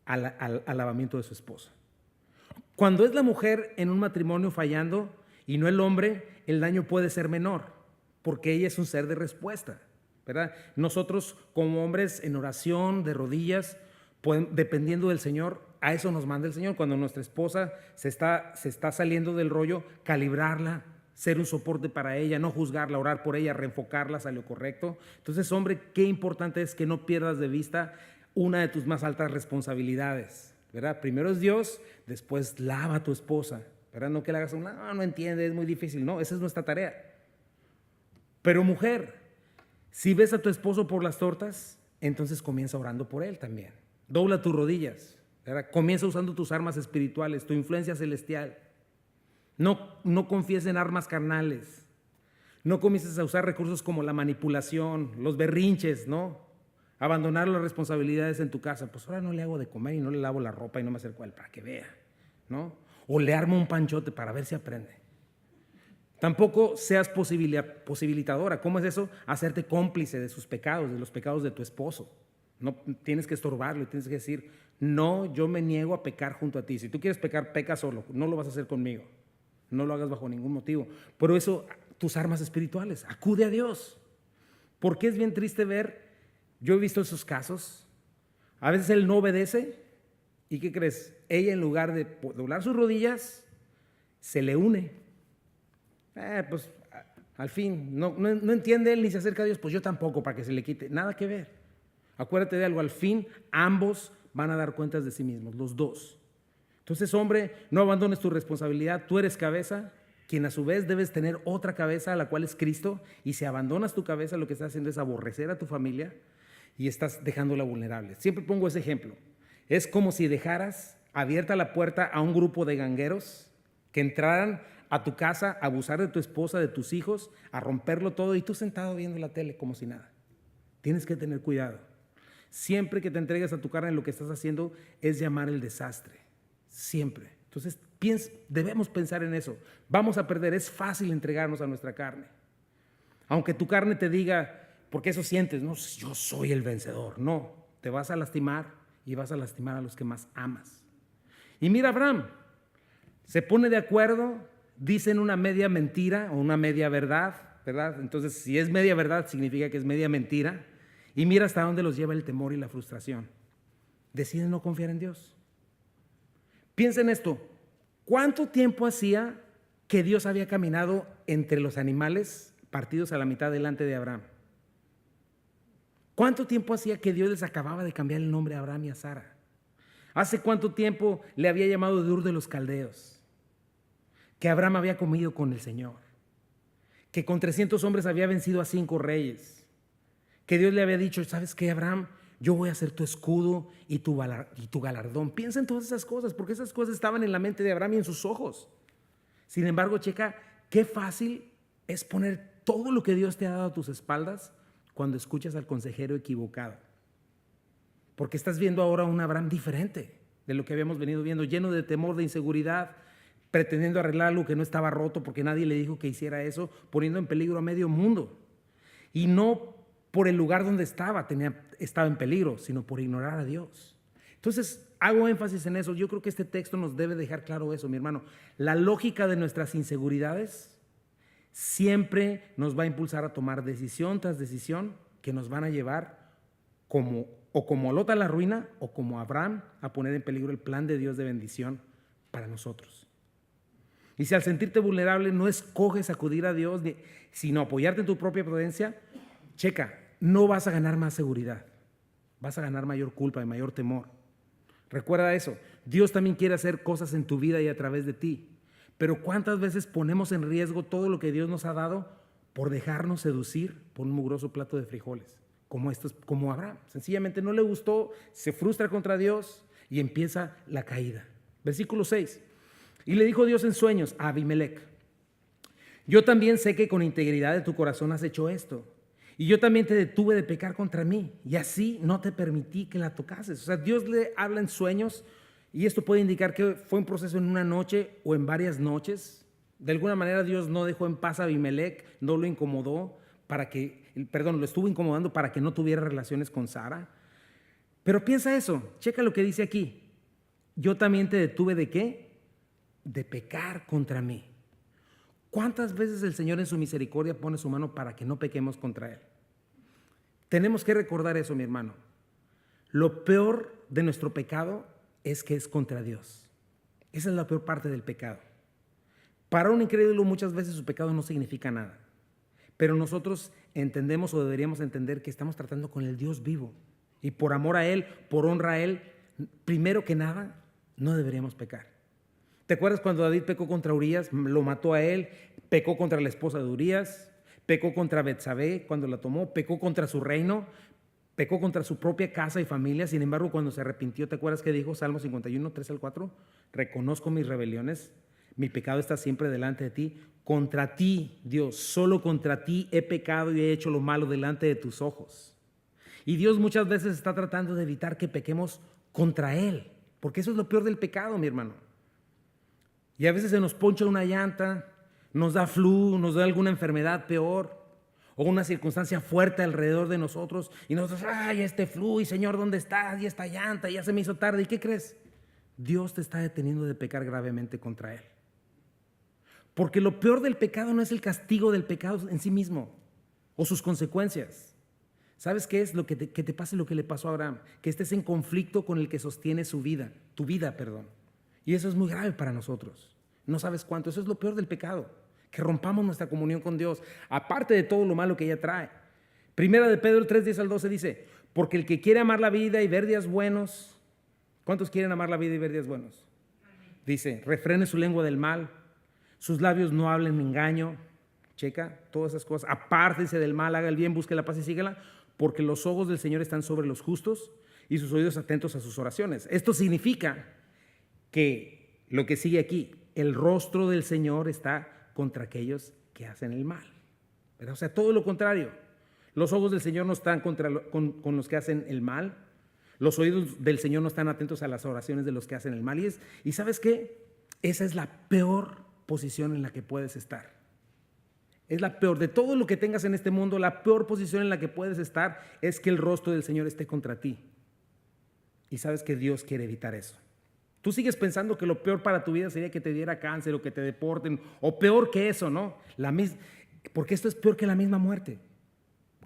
al lavamiento de su esposo. Cuando es la mujer en un matrimonio fallando y no el hombre, el daño puede ser menor, porque ella es un ser de respuesta, ¿verdad? Nosotros como hombres en oración, de rodillas, dependiendo del Señor, a eso nos manda el Señor. Cuando nuestra esposa se está saliendo del rollo, calibrarla, ser un soporte para ella, no juzgarla, orar por ella, reenfocarla hacia lo correcto. Entonces, hombre, qué importante es que no pierdas de vista una de tus más altas responsabilidades, ¿verdad? Primero es Dios, después lava a tu esposa, ¿verdad? No que le hagas no entiende, es muy difícil. No, esa es nuestra tarea. Pero mujer, si ves a tu esposo por las tortas, entonces comienza orando por él también. Dobla tus rodillas, ¿verdad? Comienza usando tus armas espirituales, tu influencia celestial. No confíes en armas carnales. No comiences a usar recursos como la manipulación, los berrinches, ¿no? Abandonar las responsabilidades en tu casa. Pues ahora no le hago de comer y no le lavo la ropa y no me acerco a él para que vea, ¿no? O le armo un panchote para ver si aprende. Tampoco seas posibilitadora. ¿Cómo es eso? Hacerte cómplice de sus pecados, de los pecados de tu esposo. No tienes que estorbarlo y tienes que decir: no, yo me niego a pecar junto a ti. Si tú quieres pecar, peca solo. No lo vas a hacer conmigo. No lo hagas bajo ningún motivo. Pero eso, tus armas espirituales, acude a Dios. Porque es bien triste ver, yo he visto esos casos. A veces él no obedece. ¿Y qué crees? Ella, en lugar de doblar sus rodillas, se le une. Pues al fin, no entiende él ni se acerca a Dios, pues yo tampoco, para que se le quite. Nada que ver. Acuérdate de algo, al fin ambos van a dar cuentas de sí mismos, los dos. Entonces, hombre, no abandones tu responsabilidad, tú eres cabeza, quien a su vez debes tener otra cabeza, a la cual es Cristo, y si abandonas tu cabeza, lo que estás haciendo es aborrecer a tu familia y estás dejándola vulnerable. Siempre pongo ese ejemplo. Es como si dejaras abierta la puerta a un grupo de gangueros que entraran a tu casa a abusar de tu esposa, de tus hijos, a romperlo todo, y tú sentado viendo la tele como si nada. Tienes que tener cuidado. Siempre que te entregues a tu carne, lo que estás haciendo es llamar el desastre. Siempre. Entonces, debemos pensar en eso. Vamos a perder. Es fácil entregarnos a nuestra carne. Aunque tu carne te diga, porque eso sientes, no, yo soy el vencedor. No, te vas a lastimar y vas a lastimar a los que más amas. Y mira, Abraham se pone de acuerdo, dicen una media mentira o una media verdad, ¿verdad? Entonces, si es media verdad, significa que es media mentira. Y mira hasta dónde los lleva el temor y la frustración. Deciden no confiar en Dios. Piensa en esto. ¿Cuánto tiempo hacía que Dios había caminado entre los animales partidos a la mitad delante de Abraham? ¿Cuánto tiempo hacía que Dios les acababa de cambiar el nombre a Abraham y a Sara? ¿Hace cuánto tiempo le había llamado de Ur de los Caldeos? Que Abraham había comido con el Señor. Que con 300 hombres había vencido a 5 reyes. Que Dios le había dicho, ¿sabes qué, Abraham? yo voy a ser tu escudo y tu galardón. Piensa en todas esas cosas, porque esas cosas estaban en la mente de Abraham y en sus ojos. Sin embargo, checa, qué fácil es poner todo lo que Dios te ha dado a tus espaldas cuando escuchas al consejero equivocado. Porque estás viendo ahora un Abraham diferente de lo que habíamos venido viendo, lleno de temor, de inseguridad, pretendiendo arreglar algo que no estaba roto porque nadie le dijo que hiciera eso, poniendo en peligro a medio mundo. Y no por el lugar donde estaba en peligro, sino por ignorar a Dios. Entonces, hago énfasis en eso. Yo creo que este texto nos debe dejar claro eso, mi hermano. La lógica de nuestras inseguridades siempre nos va a impulsar a tomar decisión tras decisión que nos van a llevar como Lot a la ruina o como Abraham a poner en peligro el plan de Dios de bendición para nosotros. Y si al sentirte vulnerable no escoges acudir a Dios, sino apoyarte en tu propia prudencia, checa, no vas a ganar más seguridad, vas a ganar mayor culpa y mayor temor. Recuerda eso, Dios también quiere hacer cosas en tu vida y a través de ti, pero ¿cuántas veces ponemos en riesgo todo lo que Dios nos ha dado por dejarnos seducir por un mugroso plato de frijoles? Como Abraham, sencillamente no le gustó, se frustra contra Dios y empieza la caída. Versículo 6. Y le dijo Dios en sueños a Abimelec: yo también sé que con integridad de tu corazón has hecho esto, y yo también te detuve de pecar contra mí, y así no te permití que la tocases. O sea, Dios le habla en sueños, y esto puede indicar que fue un proceso en una noche o en varias noches. De alguna manera Dios no dejó en paz a Abimelec, no lo incomodó lo estuvo incomodando para que no tuviera relaciones con Sara. Pero piensa eso, checa lo que dice aquí: yo también te detuve ¿de qué? De pecar contra mí. ¿Cuántas veces el Señor en su misericordia pone su mano para que no pequemos contra Él? Tenemos que recordar eso, mi hermano. Lo peor de nuestro pecado es que es contra Dios. Esa es la peor parte del pecado. Para un incrédulo muchas veces su pecado no significa nada, pero nosotros entendemos o deberíamos entender que estamos tratando con el Dios vivo, y por amor a Él, por honra a Él, primero que nada, no deberíamos pecar. ¿Te acuerdas cuando David pecó contra Urías? Lo mató a él, pecó contra la esposa de Urías, pecó contra Betsabé cuando la tomó, pecó contra su reino, pecó contra su propia casa y familia. Sin embargo, cuando se arrepintió, ¿te acuerdas que dijo? Salmo 51, 3 al 4, reconozco mis rebeliones, mi pecado está siempre delante de ti. Contra ti, Dios, solo contra ti he pecado y he hecho lo malo delante de tus ojos. Y Dios muchas veces está tratando de evitar que pequemos contra Él, porque eso es lo peor del pecado, mi hermano. Y a veces se nos poncha una llanta, nos da flu, nos da alguna enfermedad peor, o una circunstancia fuerte alrededor de nosotros, y nosotros, ay, este flu, y Señor, ¿dónde estás? Y esta llanta, ya se me hizo tarde. ¿Y qué crees? Dios te está deteniendo de pecar gravemente contra Él. Porque lo peor del pecado no es el castigo del pecado en sí mismo, o sus consecuencias. ¿Sabes qué es? Que te pase lo que le pasó a Abraham, que estés en conflicto con el que sostiene tu vida. Y eso es muy grave para nosotros. No sabes cuánto. Eso es lo peor del pecado, que rompamos nuestra comunión con Dios, aparte de todo lo malo que ella trae. Primera de Pedro 3, 10 al 12 dice: porque el que quiere amar la vida y ver días buenos, ¿cuántos quieren amar la vida y ver días buenos? Dice: refrene su lengua del mal, sus labios no hablen engaño. Checa todas esas cosas. Apártense del mal, haga el bien, busque la paz y sígala, porque los ojos del Señor están sobre los justos y sus oídos atentos a sus oraciones. Esto significa que lo que sigue aquí, el rostro del Señor está contra aquellos que hacen el mal, ¿verdad? O sea, todo lo contrario. Los ojos del Señor no están con los que hacen el mal. Los oídos del Señor no están atentos a las oraciones de los que hacen el mal. Y ¿sabes qué? Esa es la peor posición en la que puedes estar. Es la peor. De todo lo que tengas en este mundo, la peor posición en la que puedes estar es que el rostro del Señor esté contra ti. Y sabes que Dios quiere evitar eso. Tú sigues pensando que lo peor para tu vida sería que te diera cáncer o que te deporten, o peor que eso, ¿no? Porque esto es peor que la misma muerte.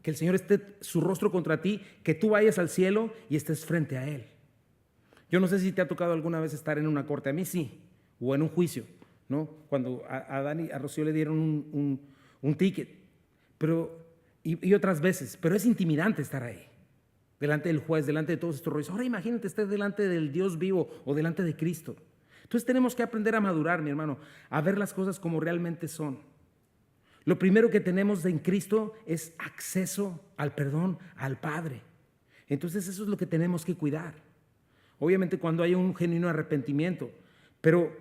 Que el Señor esté su rostro contra ti, que tú vayas al cielo y estés frente a Él. Yo no sé si te ha tocado alguna vez estar en una corte, a mí sí, o en un juicio, ¿no? Cuando a Dani, a Rocío le dieron un ticket, y otras veces, pero es intimidante estar ahí. Delante del juez, delante de todos estos rollos. Ahora imagínate estar delante del Dios vivo o delante de Cristo. Entonces tenemos que aprender a madurar, mi hermano, a ver las cosas como realmente son. Lo primero que tenemos en Cristo es acceso al perdón al Padre. Entonces eso es lo que tenemos que cuidar. Obviamente cuando hay un genuino arrepentimiento, pero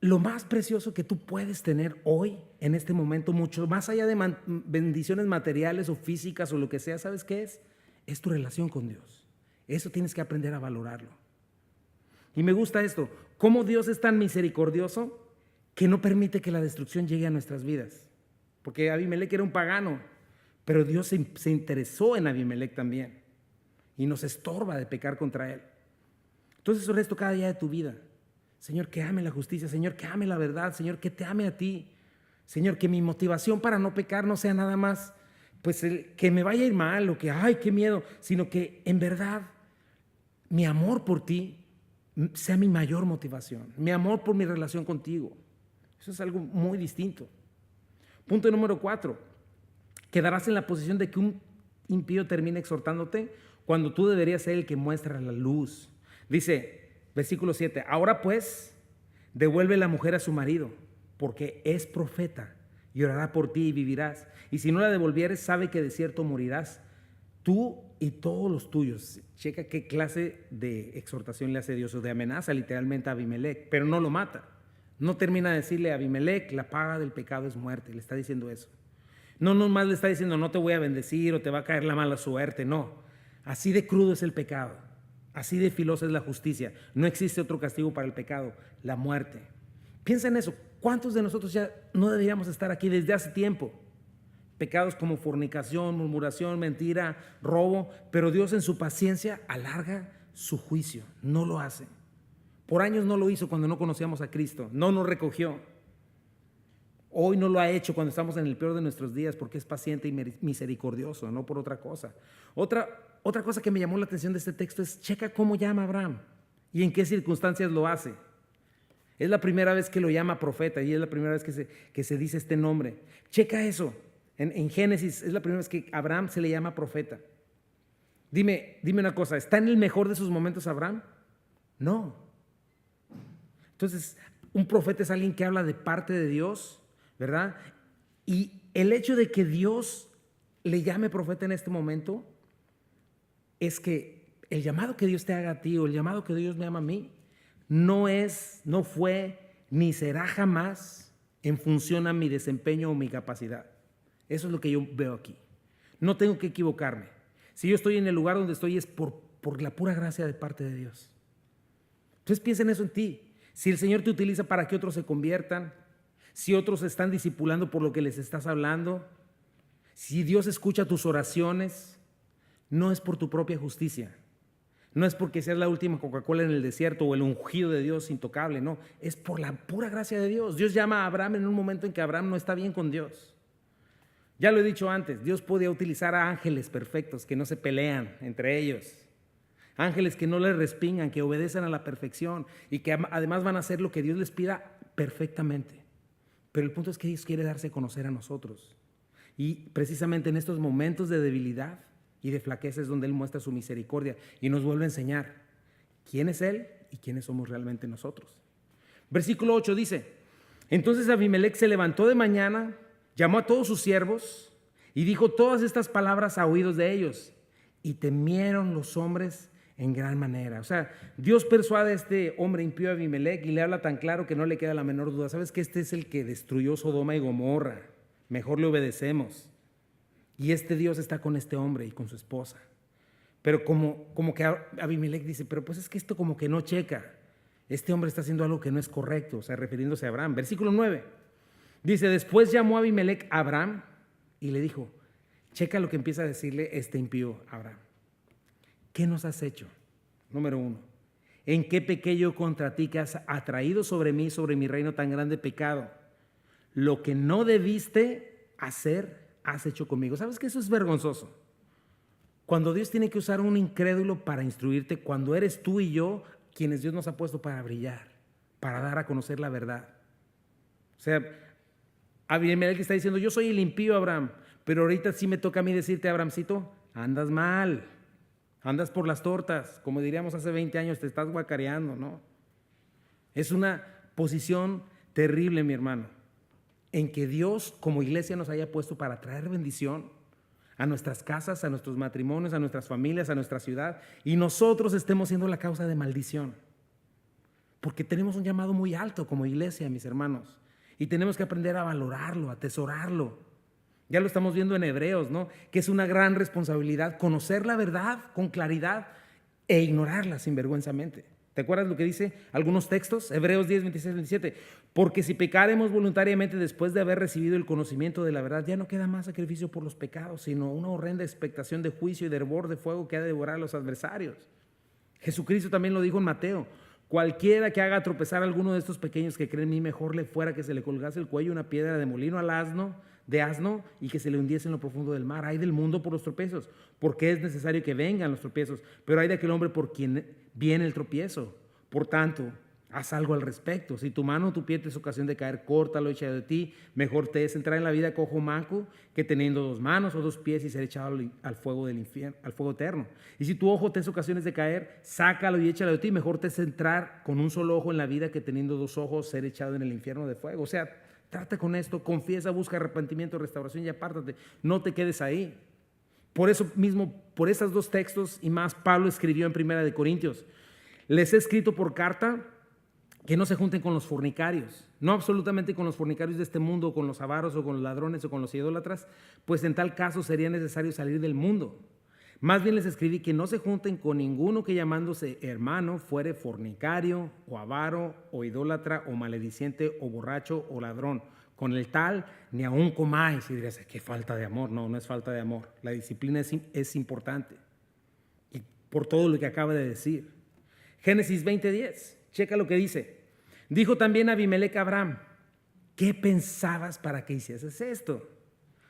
lo más precioso que tú puedes tener hoy, en este momento, mucho más allá de bendiciones materiales o físicas o lo que sea, ¿sabes qué es? Es tu relación con Dios. Eso tienes que aprender a valorarlo. Y me gusta esto, cómo Dios es tan misericordioso que no permite que la destrucción llegue a nuestras vidas. Porque Abimelec era un pagano, pero Dios se interesó en Abimelec también y nos estorba de pecar contra él. Entonces ora esto cada día de tu vida. Señor, que ame la justicia, Señor, que ame la verdad, Señor, que te ame a ti. Señor, que mi motivación para no pecar no sea nada más, pues que me vaya a ir mal o que, ay, qué miedo, sino que en verdad mi amor por ti sea mi mayor motivación, mi amor por mi relación contigo. Eso es algo muy distinto. Punto número 4. Quedarás en la posición de que un impío termine exhortándote cuando tú deberías ser el que muestra la luz. Dice, versículo 7, ahora pues, devuelve la mujer a su marido, porque es profeta, y orará por ti y vivirás. Y si no la devolvieres, sabe que de cierto morirás, tú y todos los tuyos. Checa qué clase de exhortación le hace Dios, o de amenaza literalmente a Abimelec, pero no lo mata. No termina de decirle a Abimelec, la paga del pecado es muerte, le está diciendo eso. No nomás le está diciendo, no te voy a bendecir o te va a caer la mala suerte, no. Así de crudo es el pecado, así de filosa es la justicia. No existe otro castigo para el pecado, la muerte. Piensa en eso, ¿cuántos de nosotros ya no deberíamos estar aquí desde hace tiempo? Pecados como fornicación, murmuración, mentira, robo, pero Dios en su paciencia alarga su juicio, no lo hace. Por años no lo hizo cuando no conocíamos a Cristo, no nos recogió. Hoy no lo ha hecho cuando estamos en el peor de nuestros días porque es paciente y misericordioso, no por otra cosa. Otra cosa que me llamó la atención de este texto es, checa cómo llama a Abraham y en qué circunstancias lo hace. Es la primera vez que lo llama profeta y es la primera vez que se dice este nombre. Checa eso. En Génesis es la primera vez que a Abraham se le llama profeta. Dime una cosa, ¿está en el mejor de sus momentos Abraham? No. Entonces, un profeta es alguien que habla de parte de Dios, ¿verdad? Y el hecho de que Dios le llame profeta en este momento es que el llamado que Dios te haga a ti o el llamado que Dios me ama a mí no fue ni será jamás en función a mi desempeño o mi capacidad. Eso es lo que yo veo aquí. No tengo que equivocarme. Si yo estoy en el lugar donde estoy es por la pura gracia de parte de Dios. Entonces piensa en eso en ti. Si el Señor te utiliza para que otros se conviertan, si otros están discipulando por lo que les estás hablando, si Dios escucha tus oraciones, no es por tu propia justicia, no es porque seas la última Coca-Cola en el desierto o el ungido de Dios intocable, no, es por la pura gracia de Dios. Dios llama a Abraham en un momento en que Abraham no está bien con Dios. Ya lo he dicho antes, Dios podía utilizar a ángeles perfectos que no se pelean entre ellos. Ángeles que no les respingan, que obedecen a la perfección y que además van a hacer lo que Dios les pida perfectamente. Pero el punto es que Dios quiere darse a conocer a nosotros. Y precisamente en estos momentos de debilidad y de flaqueza es donde Él muestra su misericordia y nos vuelve a enseñar quién es Él y quiénes somos realmente nosotros. Versículo 8 dice, entonces Abimelec se levantó de mañana, llamó a todos sus siervos y dijo todas estas palabras a oídos de ellos. Y temieron los hombres en gran manera. O sea, Dios persuade a este hombre impío Abimelec y le habla tan claro que no le queda la menor duda. ¿Sabes que este es el que destruyó Sodoma y Gomorra? Mejor le obedecemos. Y este Dios está con este hombre y con su esposa. Pero como que Abimelec dice, pero pues es que esto como que no checa. Este hombre está haciendo algo que no es correcto, o sea, refiriéndose a Abraham. Versículo 9. Dice, después llamó a Abimelec a Abraham y le dijo, checa lo que empieza a decirle este impío a Abraham. ¿Qué nos has hecho? Número 1. ¿En qué pequeño contra ti que has atraído sobre mí, sobre mi reino tan grande pecado? Lo que no debiste hacer, has hecho conmigo. ¿Sabes que eso es vergonzoso? Cuando Dios tiene que usar un incrédulo para instruirte, cuando eres tú y yo quienes Dios nos ha puesto para brillar, para dar a conocer la verdad. O sea, Abimelec está diciendo, yo soy el impío Abraham, pero ahorita sí me toca a mí decirte, Abrahamcito, andas mal, andas por las tortas, como diríamos hace 20 años, te estás guacareando, ¿no? Es una posición terrible, mi hermano, en que Dios como iglesia nos haya puesto para traer bendición a nuestras casas, a nuestros matrimonios, a nuestras familias, a nuestra ciudad, y nosotros estemos siendo la causa de maldición. Porque tenemos un llamado muy alto como iglesia, mis hermanos, y tenemos que aprender a valorarlo, a atesorarlo. Ya lo estamos viendo en Hebreos, ¿no? Que es una gran responsabilidad conocer la verdad con claridad e ignorarla sinvergüenzamente. ¿Te acuerdas lo que dice algunos textos? Hebreos 10, 26, 27. Porque si pecaremos voluntariamente después de haber recibido el conocimiento de la verdad, ya no queda más sacrificio por los pecados, sino una horrenda expectación de juicio y de hervor de fuego que ha de devorar a los adversarios. Jesucristo también lo dijo en Mateo: cualquiera que haga tropezar a alguno de estos pequeños que creen en mí, mejor le fuera que se le colgase el cuello una piedra de molino al asno, y que se le hundiese en lo profundo del mar. Ay del mundo por los tropiezos, porque es necesario que vengan los tropiezos, pero hay de aquel hombre por quien viene el tropiezo. Por tanto, haz algo al respecto. Si tu mano o tu pie te es ocasión de caer, córtalo, échalo de ti. Mejor te es entrar en la vida cojo o manco que teniendo 2 manos o 2 pies y ser echado al fuego del infierno, al fuego eterno. Y si tu ojo te es ocasiones de caer, sácalo y échalo de ti. Mejor te es entrar con un solo ojo en la vida que teniendo 2 ojos ser echado en el infierno de fuego. O sea, trata con esto, confiesa, busca arrepentimiento, restauración y apártate. No te quedes ahí. Por eso mismo, por esos 2 textos y más, Pablo escribió en 1 Corintios: les he escrito por carta que no se junten con los fornicarios, no absolutamente con los fornicarios de este mundo, o con los avaros, o con los ladrones, o con los idólatras, pues en tal caso sería necesario salir del mundo. Más bien les escribí que no se junten con ninguno que llamándose hermano fuere fornicario, o avaro, o idólatra, o malediciente, o borracho, o ladrón. Con el tal ni aún comáis. Y dirías: qué falta de amor. No, no es falta de amor. La disciplina es importante. Y por todo lo que acaba de decir. Génesis 20:10. Checa lo que dice. Dijo también Abimelec a Abraham: ¿qué pensabas para que hicieses esto?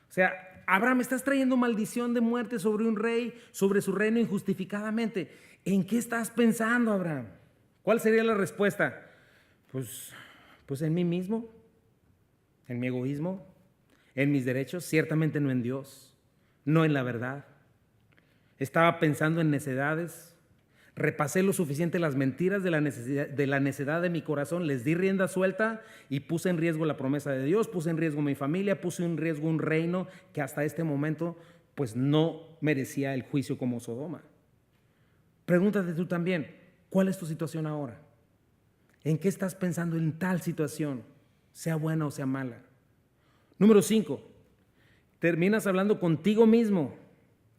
O sea, Abraham, estás trayendo maldición de muerte sobre un rey, sobre su reino injustificadamente. ¿En qué estás pensando, Abraham? ¿Cuál sería la respuesta? Pues en mí mismo, en mi egoísmo, en mis derechos, ciertamente no en Dios, no en la verdad. Estaba pensando en necedades. Repasé lo suficiente las mentiras de la necedad de mi corazón, les di rienda suelta y puse en riesgo la promesa de Dios, puse en riesgo mi familia, puse en riesgo un reino que hasta este momento pues no merecía el juicio como Sodoma. Pregúntate tú también, ¿cuál es tu situación ahora? ¿En qué estás pensando en tal situación, sea buena o sea mala? Número 5, terminas hablando contigo mismo,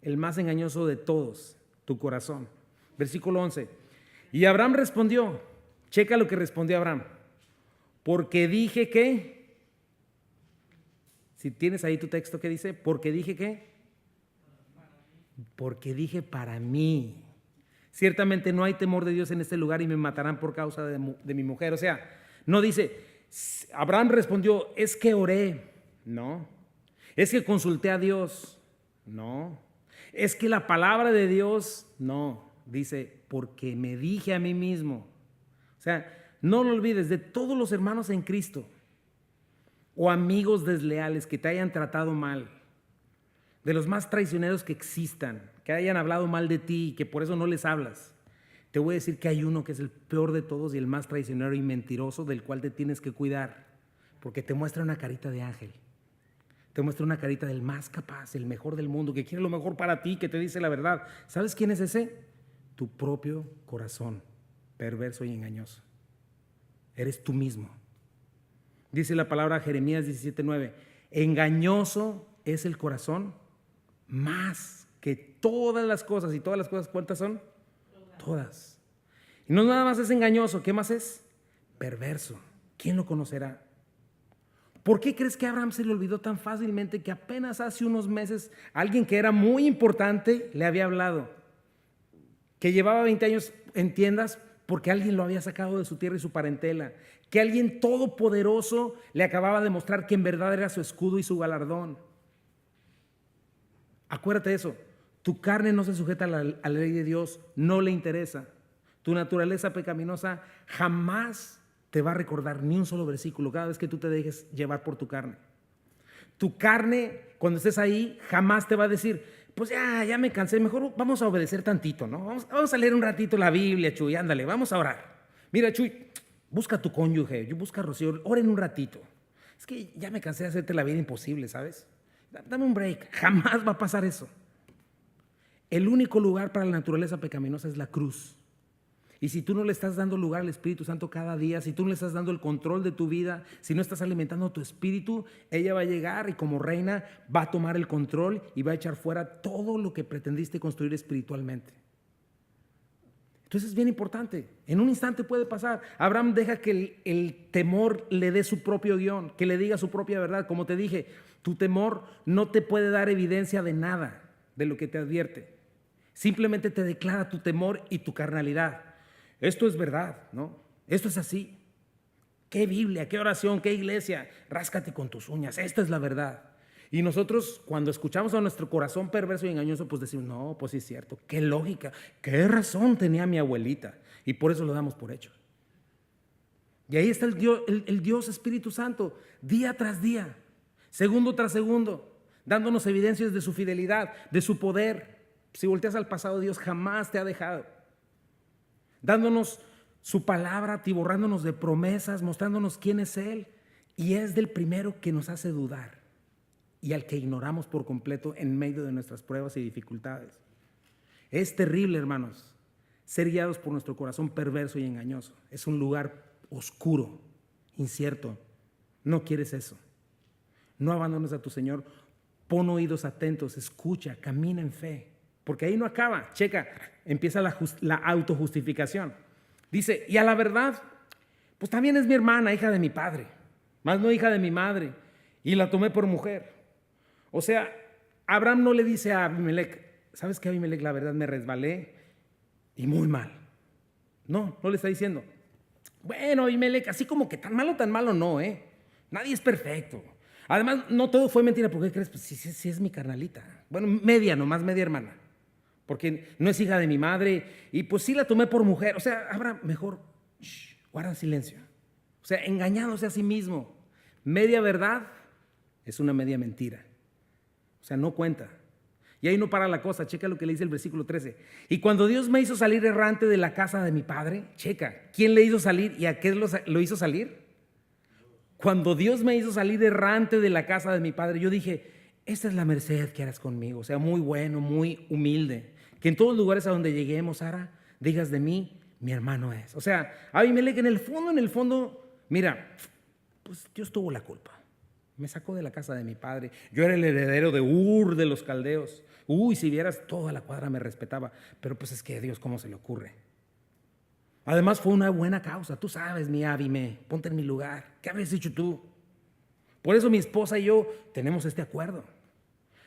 el más engañoso de todos, tu corazón. Versículo 11. Y Abraham respondió, checa lo que respondió Abraham: porque dije que, si tienes ahí tu texto, ¿qué dice? Porque dije que, porque dije para mí. Ciertamente no hay temor de Dios en este lugar y me matarán por causa de mi mujer. O sea, no dice, Abraham respondió, es que oré. No. Es que consulté a Dios. No. Es que la palabra de Dios. No. Dice, porque me dije a mí mismo. O sea, no lo olvides, de todos los hermanos en Cristo o amigos desleales que te hayan tratado mal, de los más traicioneros que existan, que hayan hablado mal de ti y que por eso no les hablas, te voy a decir que hay uno que es el peor de todos y el más traicionero y mentiroso, del cual te tienes que cuidar, porque te muestra una carita de ángel, te muestra una carita del más capaz, el mejor del mundo, que quiere lo mejor para ti, que te dice la verdad. ¿Sabes quién es ese? Tu propio corazón, perverso y engañoso. Eres tú mismo. Dice la palabra Jeremías 17:9, engañoso es el corazón más que todas las cosas. ¿Y todas las cosas cuántas son? Todas. Y no nada más es engañoso, ¿qué más es? Perverso. ¿Quién lo conocerá? ¿Por qué crees que a Abraham se le olvidó tan fácilmente que apenas hace unos meses alguien que era muy importante le había hablado? Que llevaba 20 años en tiendas porque alguien lo había sacado de su tierra y su parentela, que alguien todopoderoso le acababa de mostrar que en verdad era su escudo y su galardón. Acuérdate de eso, tu carne no se sujeta a la ley de Dios, no le interesa. Tu naturaleza pecaminosa jamás te va a recordar ni un solo versículo cada vez que tú te dejes llevar por tu carne. Tu carne, cuando estés ahí, jamás te va a decir, pues ya me cansé, mejor vamos a obedecer tantito, ¿no? Vamos a leer un ratito la Biblia, Chuy, ándale, vamos a orar. Mira, Chuy, busca a tu cónyuge, yo busca a Rocío, oren un ratito. Es que ya me cansé de hacerte la vida imposible, ¿sabes? Dame un break. Jamás va a pasar eso. El único lugar para la naturaleza pecaminosa es la cruz. Y si tú no le estás dando lugar al Espíritu Santo cada día, si tú no le estás dando el control de tu vida, si no estás alimentando tu espíritu, ella va a llegar y como reina va a tomar el control y va a echar fuera todo lo que pretendiste construir espiritualmente. Entonces es bien importante. En un instante puede pasar. Abraham deja que el temor le dé su propio guión, que le diga su propia verdad. Como te dije, tu temor no te puede dar evidencia de nada de lo que te advierte. Simplemente te declara tu temor y tu carnalidad. Esto es verdad, ¿no? Esto es así. ¿Qué Biblia, qué oración, qué iglesia? Ráscate con tus uñas, esta es la verdad. Y nosotros cuando escuchamos a nuestro corazón perverso y engañoso, pues decimos, no, pues sí es cierto, qué lógica, qué razón tenía mi abuelita. Y por eso lo damos por hecho. Y ahí está el Dios Espíritu Santo, día tras día, segundo tras segundo, dándonos evidencias de su fidelidad, de su poder. Si volteas al pasado, Dios jamás te ha dejado. Dándonos su palabra, atiborrándonos de promesas, mostrándonos quién es Él. Y es del primero que nos hace dudar y al que ignoramos por completo en medio de nuestras pruebas y dificultades. Es terrible, hermanos, ser guiados por nuestro corazón perverso y engañoso. Es un lugar oscuro, incierto. No quieres eso. No abandones a tu Señor. Pon oídos atentos, escucha, camina en fe. Porque ahí no acaba, checa, empieza la autojustificación. Dice, y a la verdad, pues también es mi hermana, hija de mi padre, más no hija de mi madre, y la tomé por mujer. O sea, Abraham no le dice a Abimelech, ¿sabes qué, Abimelech? La verdad me resbalé y muy mal. No le está diciendo, bueno, Abimelech, así como que tan malo no, nadie es perfecto. Además, no todo fue mentira, ¿por qué crees? Pues sí es mi carnalita. Bueno, media hermana. Porque no es hija de mi madre y pues sí la tomé por mujer. O sea, Abraham, mejor guarda silencio. O sea, engañándose a sí mismo. Media verdad es una media mentira. O sea, no cuenta. Y ahí no para la cosa, checa lo que le dice el versículo 13. Y cuando Dios me hizo salir errante de la casa de mi padre, checa, ¿quién le hizo salir y a qué lo hizo salir? Cuando Dios me hizo salir errante de la casa de mi padre, yo dije, esta es la merced que harás conmigo. O sea, muy bueno, muy humilde. Que en todos los lugares a donde lleguemos, Sara, digas de mí, mi hermano es. O sea, Abimelech en el fondo, mira, pues Dios tuvo la culpa. Me sacó de la casa de mi padre. Yo era el heredero de Ur de los caldeos. Uy, si vieras, toda la cuadra me respetaba. Pero pues es que Dios, ¿cómo se le ocurre? Además fue una buena causa. Tú sabes, mi Abime, ponte en mi lugar. ¿Qué habrías hecho tú? Por eso mi esposa y yo tenemos este acuerdo.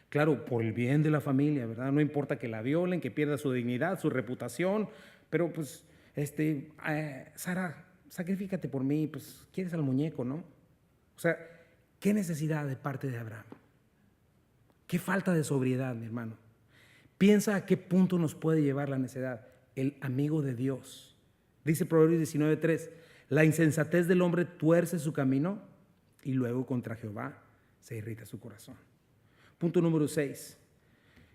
Claro, por el bien de la familia, ¿verdad? No importa que la violen, que pierda su dignidad, su reputación, pero pues, Sara, sacrifícate por mí, pues quieres al muñeco, ¿no? O sea, ¿qué necesidad de parte de Abraham? ¿Qué falta de sobriedad, mi hermano? Piensa a qué punto nos puede llevar la necedad. El amigo de Dios. Dice Proverbios 19:3, la insensatez del hombre tuerce su camino y luego contra Jehová se irrita su corazón. Punto número 6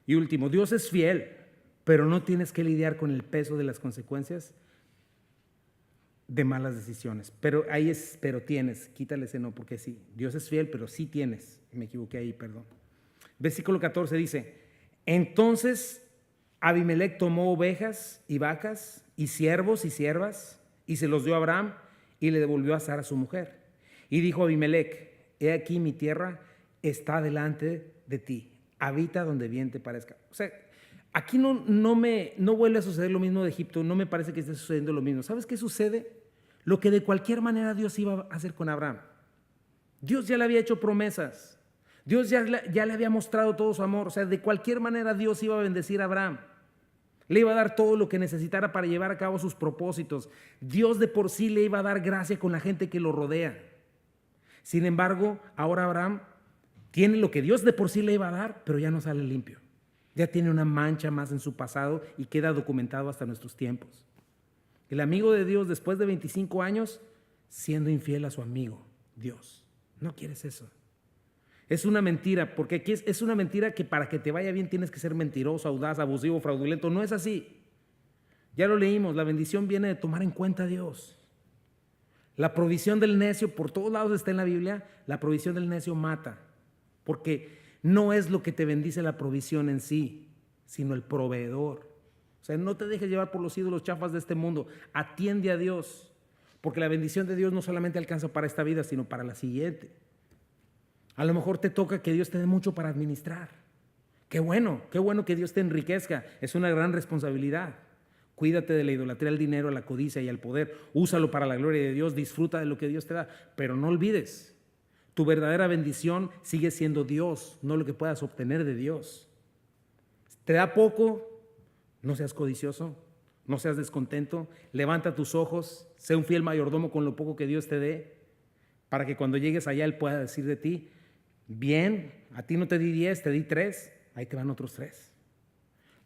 y último, Dios es fiel, pero no tienes que lidiar con el peso de las consecuencias de malas decisiones. Pero tienes, quítale ese no, porque sí, Dios es fiel, pero sí tienes. Me equivoqué ahí, perdón. Versículo 14 dice, entonces Abimelech tomó ovejas y vacas y siervos y siervas y se los dio a Abraham y le devolvió a Sara su mujer. Y dijo Abimelech, he aquí mi tierra está delante de ti, habita donde bien te parezca. O sea, aquí no vuelve a suceder lo mismo de Egipto, no me parece que esté sucediendo lo mismo. ¿Sabes qué sucede? Lo que de cualquier manera Dios iba a hacer con Abraham. Dios ya le había hecho promesas, Dios ya le había mostrado todo su amor. O sea, de cualquier manera Dios iba a bendecir a Abraham, le iba a dar todo lo que necesitara para llevar a cabo sus propósitos. Dios de por sí le iba a dar gracia con la gente que lo rodea. Sin embargo, ahora Abraham tiene lo que Dios de por sí le iba a dar, pero ya no sale limpio. Ya tiene una mancha más en su pasado y queda documentado hasta nuestros tiempos. El amigo de Dios, después de 25 años, siendo infiel a su amigo, Dios. No quieres eso. Es una mentira, porque aquí es una mentira que para que te vaya bien tienes que ser mentiroso, audaz, abusivo, fraudulento. No es así. Ya lo leímos, la bendición viene de tomar en cuenta a Dios. La provisión del necio, por todos lados está en la Biblia, la provisión del necio mata. Porque No es lo que te bendice la provisión en sí, sino el proveedor. O sea, no te dejes llevar por los ídolos chafas de este mundo. Atiende a Dios, porque la bendición de Dios no solamente alcanza para esta vida, sino para la siguiente. A lo mejor te toca que Dios te dé mucho para administrar. Qué bueno que Dios te enriquezca. Es una gran responsabilidad. Cuídate de la idolatría al dinero, a la codicia y al poder. Úsalo para la gloria de Dios, disfruta de lo que Dios te da. Pero no olvides, tu verdadera bendición sigue siendo Dios, no lo que puedas obtener de Dios. ¿Te da poco? No seas codicioso, no seas descontento. Levanta tus ojos, sé un fiel mayordomo con lo poco que Dios te dé, para que cuando llegues allá Él pueda decir de ti, bien, a ti no te di 10, te di 3, ahí te van otros 3.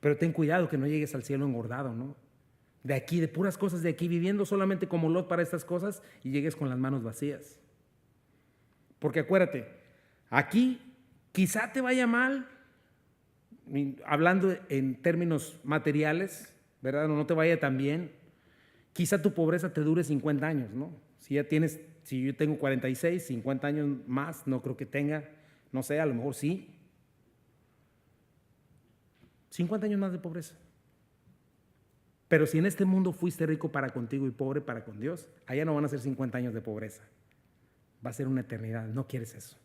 Pero ten cuidado que no llegues al cielo engordado, ¿no? De aquí, de puras cosas de aquí, viviendo solamente como Lot para estas cosas y llegues con las manos vacías. Porque acuérdate, aquí quizá te vaya mal, hablando en términos materiales, ¿verdad? No te vaya tan bien. Quizá tu pobreza te dure 50 años, ¿no? Si yo tengo 46, 50 años más, no creo que tenga, no sé, a lo mejor sí. 50 años más de pobreza. Pero si en este mundo fuiste rico para contigo y pobre para con Dios, allá no van a ser 50 años de pobreza. Va a ser una eternidad. No quieres eso.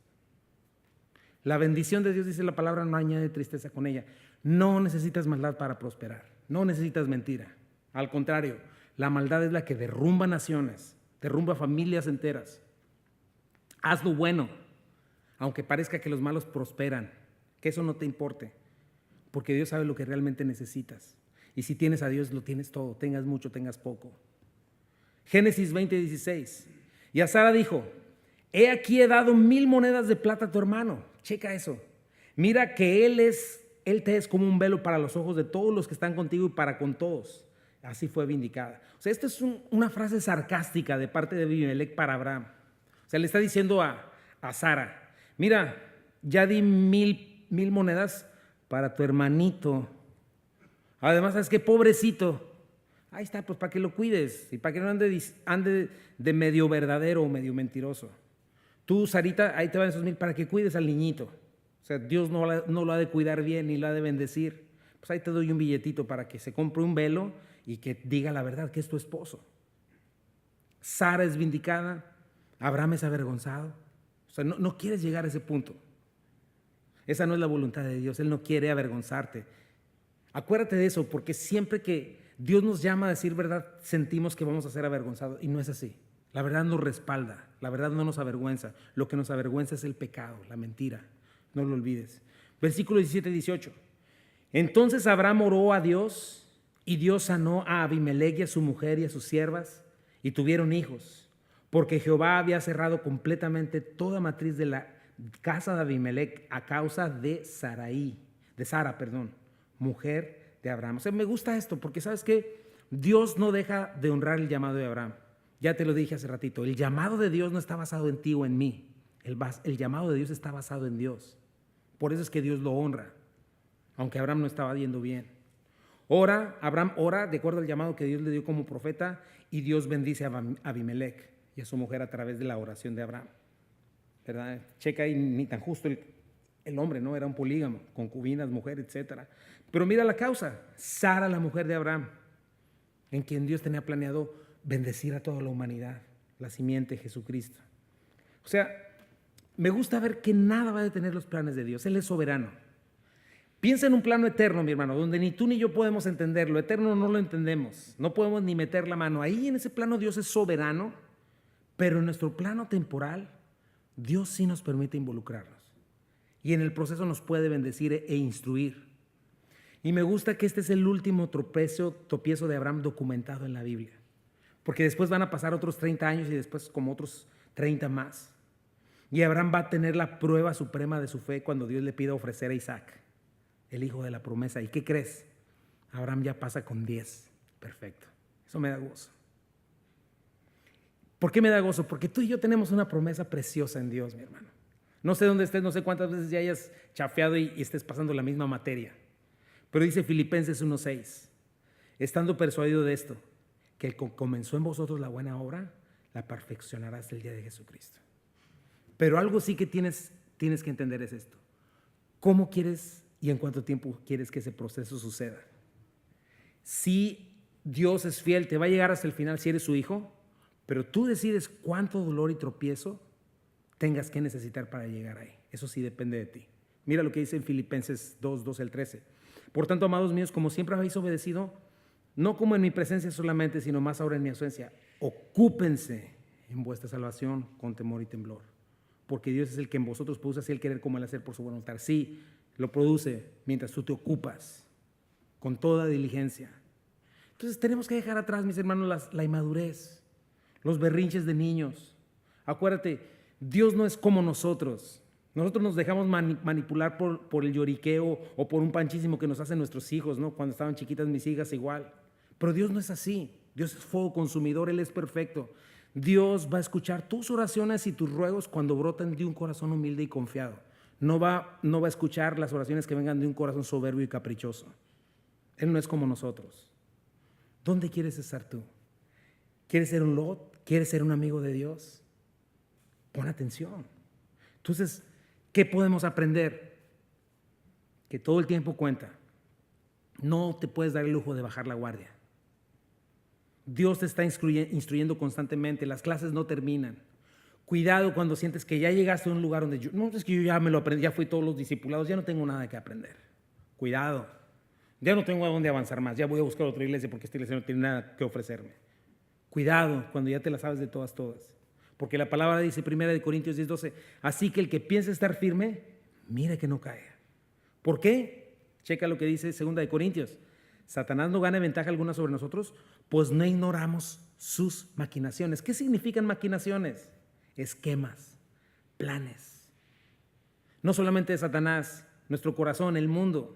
La bendición de Dios, dice la palabra, no añade tristeza con ella. No necesitas maldad para prosperar. No necesitas mentira. Al contrario, la maldad es la que derrumba naciones, derrumba familias enteras. Haz lo bueno, aunque parezca que los malos prosperan, que eso no te importe, porque Dios sabe lo que realmente necesitas. Y si tienes a Dios, lo tienes todo, tengas mucho, tengas poco. Génesis 20:16. Y a Sara dijo, he aquí he dado 1000 monedas de plata a tu hermano. Checa eso. Mira que él te es como un velo para los ojos de todos los que están contigo y para con todos. Así fue vindicada. O sea, esto es una frase sarcástica de parte de Abimelech para Abraham. O sea, le está diciendo a Sara, mira, ya di 1000 monedas para tu hermanito. Además, ¿sabes qué? Pobrecito. Ahí está, pues para que lo cuides y para que no ande de medio verdadero o medio mentiroso. Tú, Sarita, ahí te van esos 1000 para que cuides al niñito. O sea, Dios no lo ha de cuidar bien ni lo ha de bendecir. Pues ahí te doy un billetito para que se compre un velo y que diga la verdad, que es tu esposo. Sara es vindicada, Abraham es avergonzado. O sea, no quieres llegar a ese punto. Esa no es la voluntad de Dios, Él no quiere avergonzarte. Acuérdate de eso, porque siempre que Dios nos llama a decir verdad, sentimos que vamos a ser avergonzados, y no es así. La verdad nos respalda, la verdad no nos avergüenza. Lo que nos avergüenza es el pecado, la mentira. No lo olvides. Versículo 17-18. Entonces Abraham oró a Dios, y Dios sanó a Abimelech y a su mujer y a sus siervas, y tuvieron hijos, porque Jehová había cerrado completamente toda matriz de la casa de Abimelech a causa de Sara, mujer de Abraham. O sea, me gusta esto porque ¿sabes qué? Dios no deja de honrar el llamado de Abraham. Ya te lo dije hace ratito, el llamado de Dios no está basado en ti o en mí. El llamado de Dios está basado en Dios. Por eso es que Dios lo honra, aunque Abraham no estaba yendo bien. Abraham ora de acuerdo al llamado que Dios le dio como profeta, y Dios bendice a Abimelech y a su mujer a través de la oración de Abraham. ¿Verdad? Checa ahí, ni tan justo el hombre, ¿no? Era un polígamo, concubinas, mujer, etc. Pero mira la causa, Sara, la mujer de Abraham, en quien Dios tenía planeado bendecir a toda la humanidad, la simiente Jesucristo. O sea, me gusta ver que nada va a detener los planes de Dios. Él es soberano. Piensa en un plano eterno, mi hermano, donde ni tú ni yo podemos entenderlo. Eterno no lo entendemos, no podemos ni meter la mano. Ahí en ese plano Dios es soberano, pero en nuestro plano temporal Dios sí nos permite involucrarnos. Y en el proceso nos puede bendecir e instruir. Y me gusta que este es el último tropiezo de Abraham documentado en la Biblia. Porque después van a pasar otros 30 años y después como otros 30 más. Y Abraham va a tener la prueba suprema de su fe cuando Dios le pida ofrecer a Isaac, el hijo de la promesa. ¿Y qué crees? Abraham ya pasa con 10. Perfecto. Eso me da gozo. ¿Por qué me da gozo? Porque tú y yo tenemos una promesa preciosa en Dios, mi hermano. No sé dónde estés, no sé cuántas veces ya hayas chafeado y estés pasando la misma materia. Pero dice Filipenses 1:6, estando persuadido de esto, que el que comenzó en vosotros la buena obra, la perfeccionará hasta el día de Jesucristo. Pero algo sí que tienes que entender es esto. ¿Cómo quieres y en cuánto tiempo quieres que ese proceso suceda? Si Dios es fiel, te va a llegar hasta el final si eres su hijo, pero tú decides cuánto dolor y tropiezo tengas que necesitar para llegar ahí. Eso sí depende de ti. Mira lo que dice en Filipenses 2, 12 al 13. Por tanto, amados míos, como siempre habéis obedecido, no como en mi presencia solamente, sino más ahora en mi ausencia, ocúpense en vuestra salvación con temor y temblor. Porque Dios es el que en vosotros produce así el querer como el hacer por su voluntad. Sí, lo produce mientras tú te ocupas con toda diligencia. Entonces tenemos que dejar atrás, mis hermanos, la inmadurez, los berrinches de niños. Acuérdate, Dios no es como nosotros. Nosotros nos dejamos manipular por el lloriqueo o por un panchismo que nos hacen nuestros hijos, ¿no? Cuando estaban chiquitas mis hijas igual. Pero Dios no es así. Dios es fuego consumidor, Él es perfecto. Dios va a escuchar tus oraciones y tus ruegos cuando brotan de un corazón humilde y confiado. No va a escuchar las oraciones que vengan de un corazón soberbio y caprichoso. Él no es como nosotros. ¿Dónde quieres estar tú? ¿Quieres ser un Lot? ¿Quieres ser un amigo de Dios? Pon atención. Entonces, ¿qué podemos aprender? Que todo el tiempo cuenta. No te puedes dar el lujo de bajar la guardia. Dios te está instruyendo constantemente. Las clases no terminan. Cuidado cuando sientes que ya llegaste a un lugar donde no, es que yo ya me lo aprendí, ya fui todos los discipulados, ya no tengo nada que aprender. Cuidado. Ya no tengo a dónde avanzar más. Ya voy a buscar otra iglesia porque esta iglesia no tiene nada que ofrecerme. Cuidado cuando ya te la sabes de todas. Porque la palabra dice, 1 Corintios 10:12, así que el que piensa estar firme, mire que no caiga. ¿Por qué? Checa lo que dice 2 Corintios. Satanás no gana ventaja alguna sobre nosotros, pues no ignoramos sus maquinaciones. ¿Qué significan maquinaciones? Esquemas, planes. No solamente de Satanás, nuestro corazón, el mundo.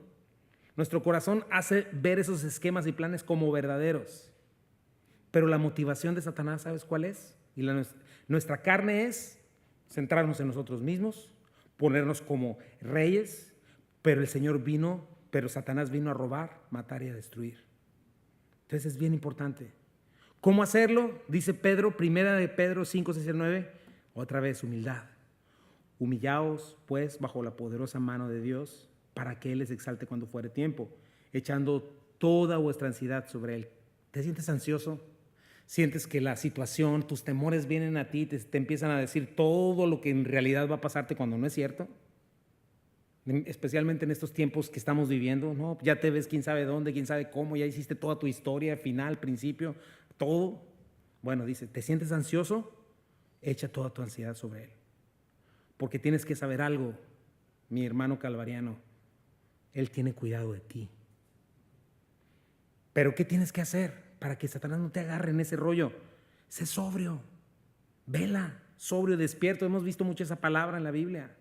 Nuestro corazón hace ver esos esquemas y planes como verdaderos. Pero la motivación de Satanás, ¿sabes cuál es? Y nuestra carne es centrarnos en nosotros mismos, ponernos como reyes, pero Satanás vino a robar, matar y a destruir. Entonces es bien importante. ¿Cómo hacerlo? Dice Pedro, 1 Pedro 5, 6 al 9, otra vez humildad. Humillaos pues bajo la poderosa mano de Dios, para que Él les exalte cuando fuere tiempo, echando toda vuestra ansiedad sobre Él. ¿Te sientes ansioso? ¿Sientes que la situación, tus temores vienen a ti, te empiezan a decir todo lo que en realidad va a pasarte cuando no es cierto? Especialmente en estos tiempos que estamos viviendo, ¿no? Ya te ves quién sabe dónde, quién sabe cómo, ya hiciste toda tu historia, final, principio, todo. Bueno, dice, ¿te sientes ansioso? Echa toda tu ansiedad sobre Él. Porque tienes que saber algo, mi hermano calvariano, Él tiene cuidado de ti. Pero ¿qué tienes que hacer para que Satanás no te agarre en ese rollo? Sé sobrio, vela, sobrio, despierto. Hemos visto mucho esa palabra en la Biblia.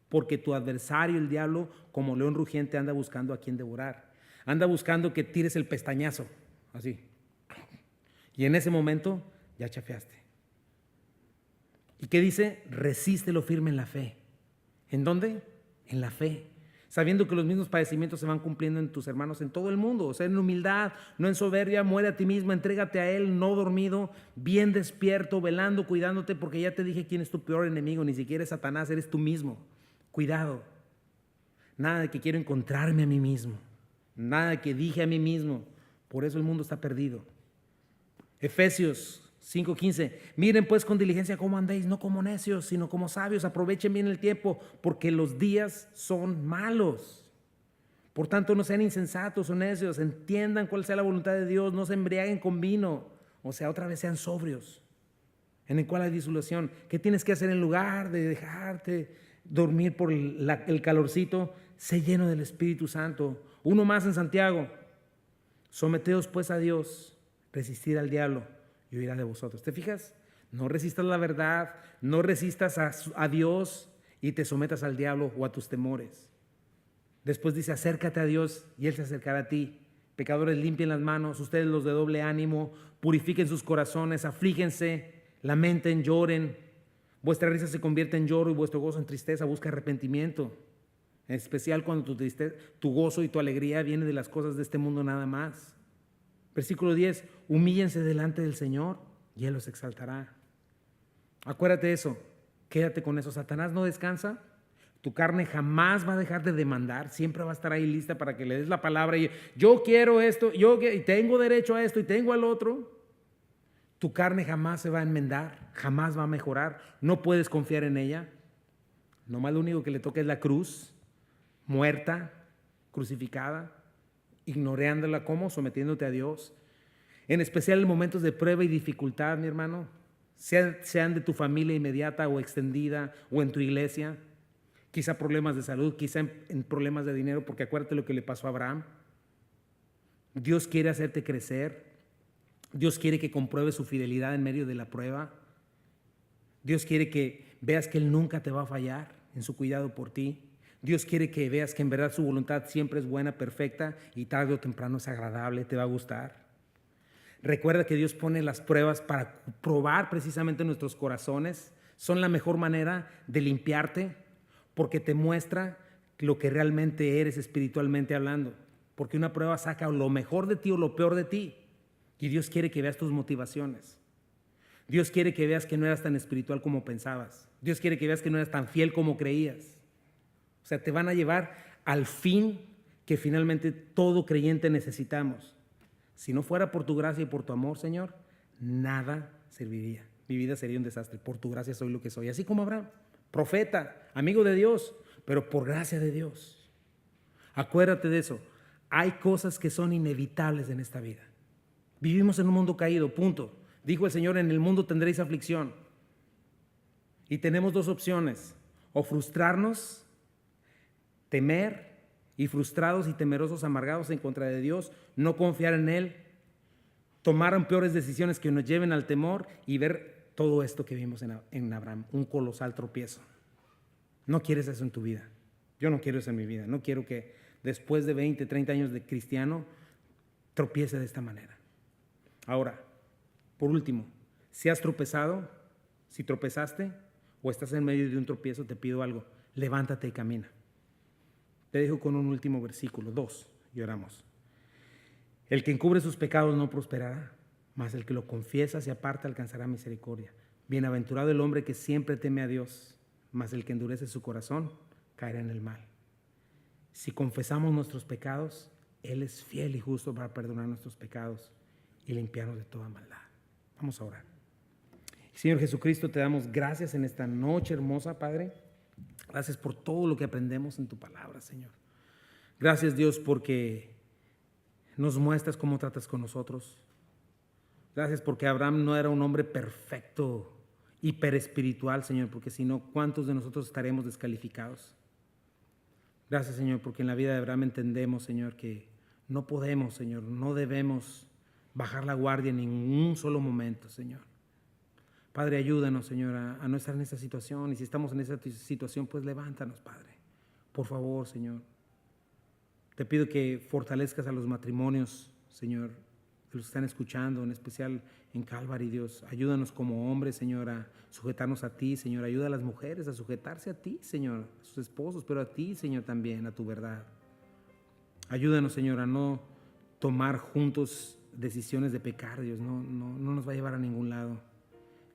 Porque tu adversario, el diablo, como león rugiente, anda buscando a quien devorar. Anda buscando que tires el pestañazo, así. Y en ese momento ya chafeaste. ¿Y qué dice? Resístelo firme en la fe. ¿En dónde? En la fe. Sabiendo que los mismos padecimientos se van cumpliendo en tus hermanos en todo el mundo. O sea, en humildad, no en soberbia, muere a ti mismo, entrégate a Él, no dormido, bien despierto, velando, cuidándote, porque ya te dije quién es tu peor enemigo, ni siquiera es Satanás, eres tú mismo. Cuidado. Nada de que quiero encontrarme a mí mismo. Nada de que dije a mí mismo. Por eso el mundo está perdido. Efesios 5:15. Miren pues con diligencia cómo andéis, no como necios, sino como sabios. Aprovechen bien el tiempo, porque los días son malos. Por tanto, no sean insensatos o necios. Entiendan cuál sea la voluntad de Dios. No se embriaguen con vino. O sea, otra vez sean sobrios. En el cual hay disolución. ¿Qué tienes que hacer en lugar de dejarte dormir por el calorcito? Sé lleno del Espíritu Santo. Uno más en Santiago. Someteos pues a Dios, resistid al diablo y huirá de vosotros. ¿Te fijas? No resistas la verdad, no resistas a Dios y te sometas al diablo o a tus temores. Después dice, acércate a Dios y Él se acercará a ti. Pecadores, limpien las manos, ustedes los de doble ánimo, purifiquen sus corazones, aflígense, lamenten, lloren. Vuestra risa se convierte en lloro y vuestro gozo en tristeza. Busca arrepentimiento, en especial cuando tu gozo y tu alegría vienen de las cosas de este mundo nada más. Versículo 10, humíllense delante del Señor y Él los exaltará. Acuérdate de eso, quédate con eso. Satanás no descansa, Tu carne jamás va a dejar de demandar, siempre va a estar ahí lista para que le des la palabra y yo quiero esto, y tengo derecho a esto y tengo al otro. Tu carne jamás se va a enmendar, jamás va a mejorar, no puedes confiar en ella. Nomás lo único que le toca es la cruz, muerta, crucificada, ignorándola como sometiéndote a Dios. En especial en momentos de prueba y dificultad, mi hermano, sean de tu familia inmediata o extendida o en tu iglesia, quizá problemas de salud, quizá en problemas de dinero, porque acuérdate lo que le pasó a Abraham. Dios quiere hacerte crecer. Dios quiere que compruebes su fidelidad en medio de la prueba. Dios quiere que veas que Él nunca te va a fallar en su cuidado por ti. Dios quiere que veas que en verdad su voluntad siempre es buena, perfecta y tarde o temprano es agradable, te va a gustar. Recuerda que Dios pone las pruebas para probar precisamente nuestros corazones. Son la mejor manera de limpiarte porque te muestra lo que realmente eres espiritualmente hablando. Porque una prueba saca lo mejor de ti o lo peor de ti. Y Dios quiere que veas tus motivaciones. Dios quiere que veas que no eras tan espiritual como pensabas. Dios quiere que veas que no eras tan fiel como creías. O sea, te van a llevar al fin que finalmente todo creyente necesitamos. Si no fuera por tu gracia y por tu amor, Señor, nada serviría. Mi vida sería un desastre. Por tu gracia soy lo que soy. Así como Abraham, profeta, amigo de Dios, pero por gracia de Dios. Acuérdate de eso. Hay cosas que son inevitables en esta vida. Vivimos en un mundo caído, punto. Dijo el Señor, en el mundo tendréis aflicción. Y tenemos dos opciones, o frustrarnos, temer, y frustrados y temerosos, amargados en contra de Dios, no confiar en Él, tomar peores decisiones que nos lleven al temor y ver todo esto que vimos en Abraham, un colosal tropiezo. No quieres eso en tu vida. Yo no quiero eso en mi vida. No quiero que después de 20, 30 años de cristiano tropiece de esta manera. Ahora, por último, si has tropezado, si tropezaste o estás en medio de un tropiezo, te pido algo, levántate y camina. Te dejo con un último versículo, 2, y oramos. El que encubre sus pecados no prosperará, mas el que lo confiesa se aparta alcanzará misericordia. Bienaventurado el hombre que siempre teme a Dios, mas el que endurece su corazón caerá en el mal. Si confesamos nuestros pecados, Él es fiel y justo para perdonar nuestros pecados y limpiarnos de toda maldad. Vamos a orar. Señor Jesucristo, te damos gracias en esta noche hermosa, Padre. Gracias por todo lo que aprendemos en tu palabra, Señor. Gracias, Dios, porque nos muestras cómo tratas con nosotros. Gracias porque Abraham no era un hombre perfecto, hiper espiritual, Señor, porque si no, ¿cuántos de nosotros estaremos descalificados? Gracias, Señor, porque en la vida de Abraham entendemos, Señor, que no podemos, Señor, no debemos bajar la guardia en ningún solo momento, Señor. Padre, ayúdanos, Señor, a no estar en esa situación. Y si estamos en esa situación, pues levántanos, Padre. Por favor, Señor. Te pido que fortalezcas a los matrimonios, Señor, que los están escuchando, en especial en Calvary, Dios. Ayúdanos como hombres, Señor, a sujetarnos a ti, Señor. Ayuda a las mujeres a sujetarse a ti, Señor, a sus esposos, pero a ti, Señor, también, a tu verdad. Ayúdanos, Señor, a no tomar juntos decisiones de pecar, Dios. No nos va a llevar a ningún lado.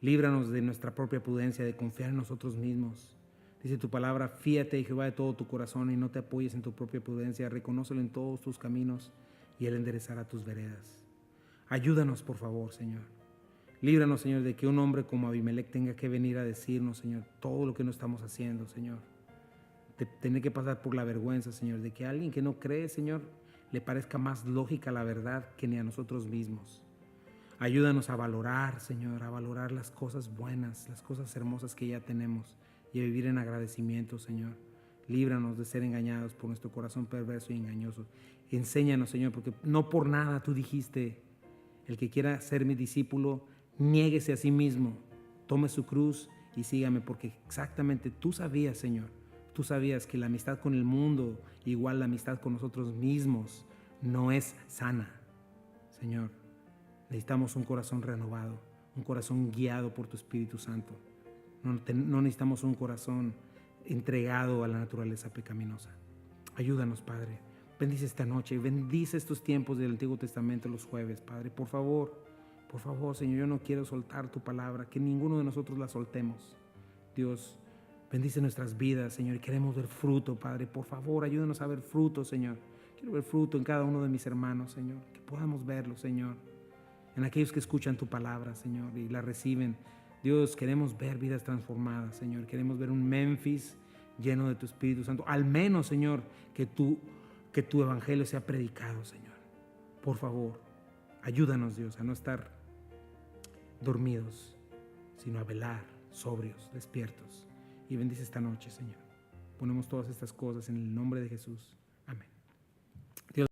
Líbranos de nuestra propia prudencia, de confiar en nosotros mismos. Dice tu palabra, fíate de Jehová de todo tu corazón y no te apoyes en tu propia prudencia. Reconócelo en todos tus caminos y Él enderezará tus veredas. Ayúdanos, por favor, Señor. Líbranos, Señor, de que un hombre como Abimelech tenga que venir a decirnos, Señor, todo lo que no estamos haciendo, Señor. De tener que pasar por la vergüenza, Señor, de que a alguien que no cree, Señor, le parezca más lógica la verdad que ni a nosotros mismos. Ayúdanos a valorar, Señor, a valorar las cosas buenas, las cosas hermosas que ya tenemos y a vivir en agradecimiento, Señor. Líbranos de ser engañados por nuestro corazón perverso y engañoso. Enséñanos, Señor, porque no por nada tú dijiste, el que quiera ser mi discípulo, niéguese a sí mismo, tome su cruz y sígame, porque exactamente tú sabías, Señor, tú sabías que la amistad con el mundo, igual la amistad con nosotros mismos, no es sana, Señor. Necesitamos un corazón renovado, un corazón guiado por tu Espíritu Santo. No necesitamos un corazón entregado a la naturaleza pecaminosa. Ayúdanos, Padre. Bendice esta noche, bendice estos tiempos del Antiguo Testamento los jueves, Padre. Por favor, Señor, yo no quiero soltar tu palabra, que ninguno de nosotros la soltemos. Dios, Bendice nuestras vidas, Señor, y queremos ver fruto, Padre. Por favor, ayúdanos a ver fruto, Señor. Quiero ver fruto en cada uno de mis hermanos, Señor, que podamos verlo, Señor, en aquellos que escuchan tu palabra, Señor, y la reciben. Dios, queremos ver vidas transformadas, Señor. Queremos ver un Memphis lleno de tu Espíritu Santo. Al menos, Señor, que tu evangelio sea predicado, Señor. Por favor, ayúdanos, Dios, a no estar dormidos, sino a velar, sobrios, despiertos. Y bendice esta noche, Señor. Ponemos todas estas cosas en el nombre de Jesús.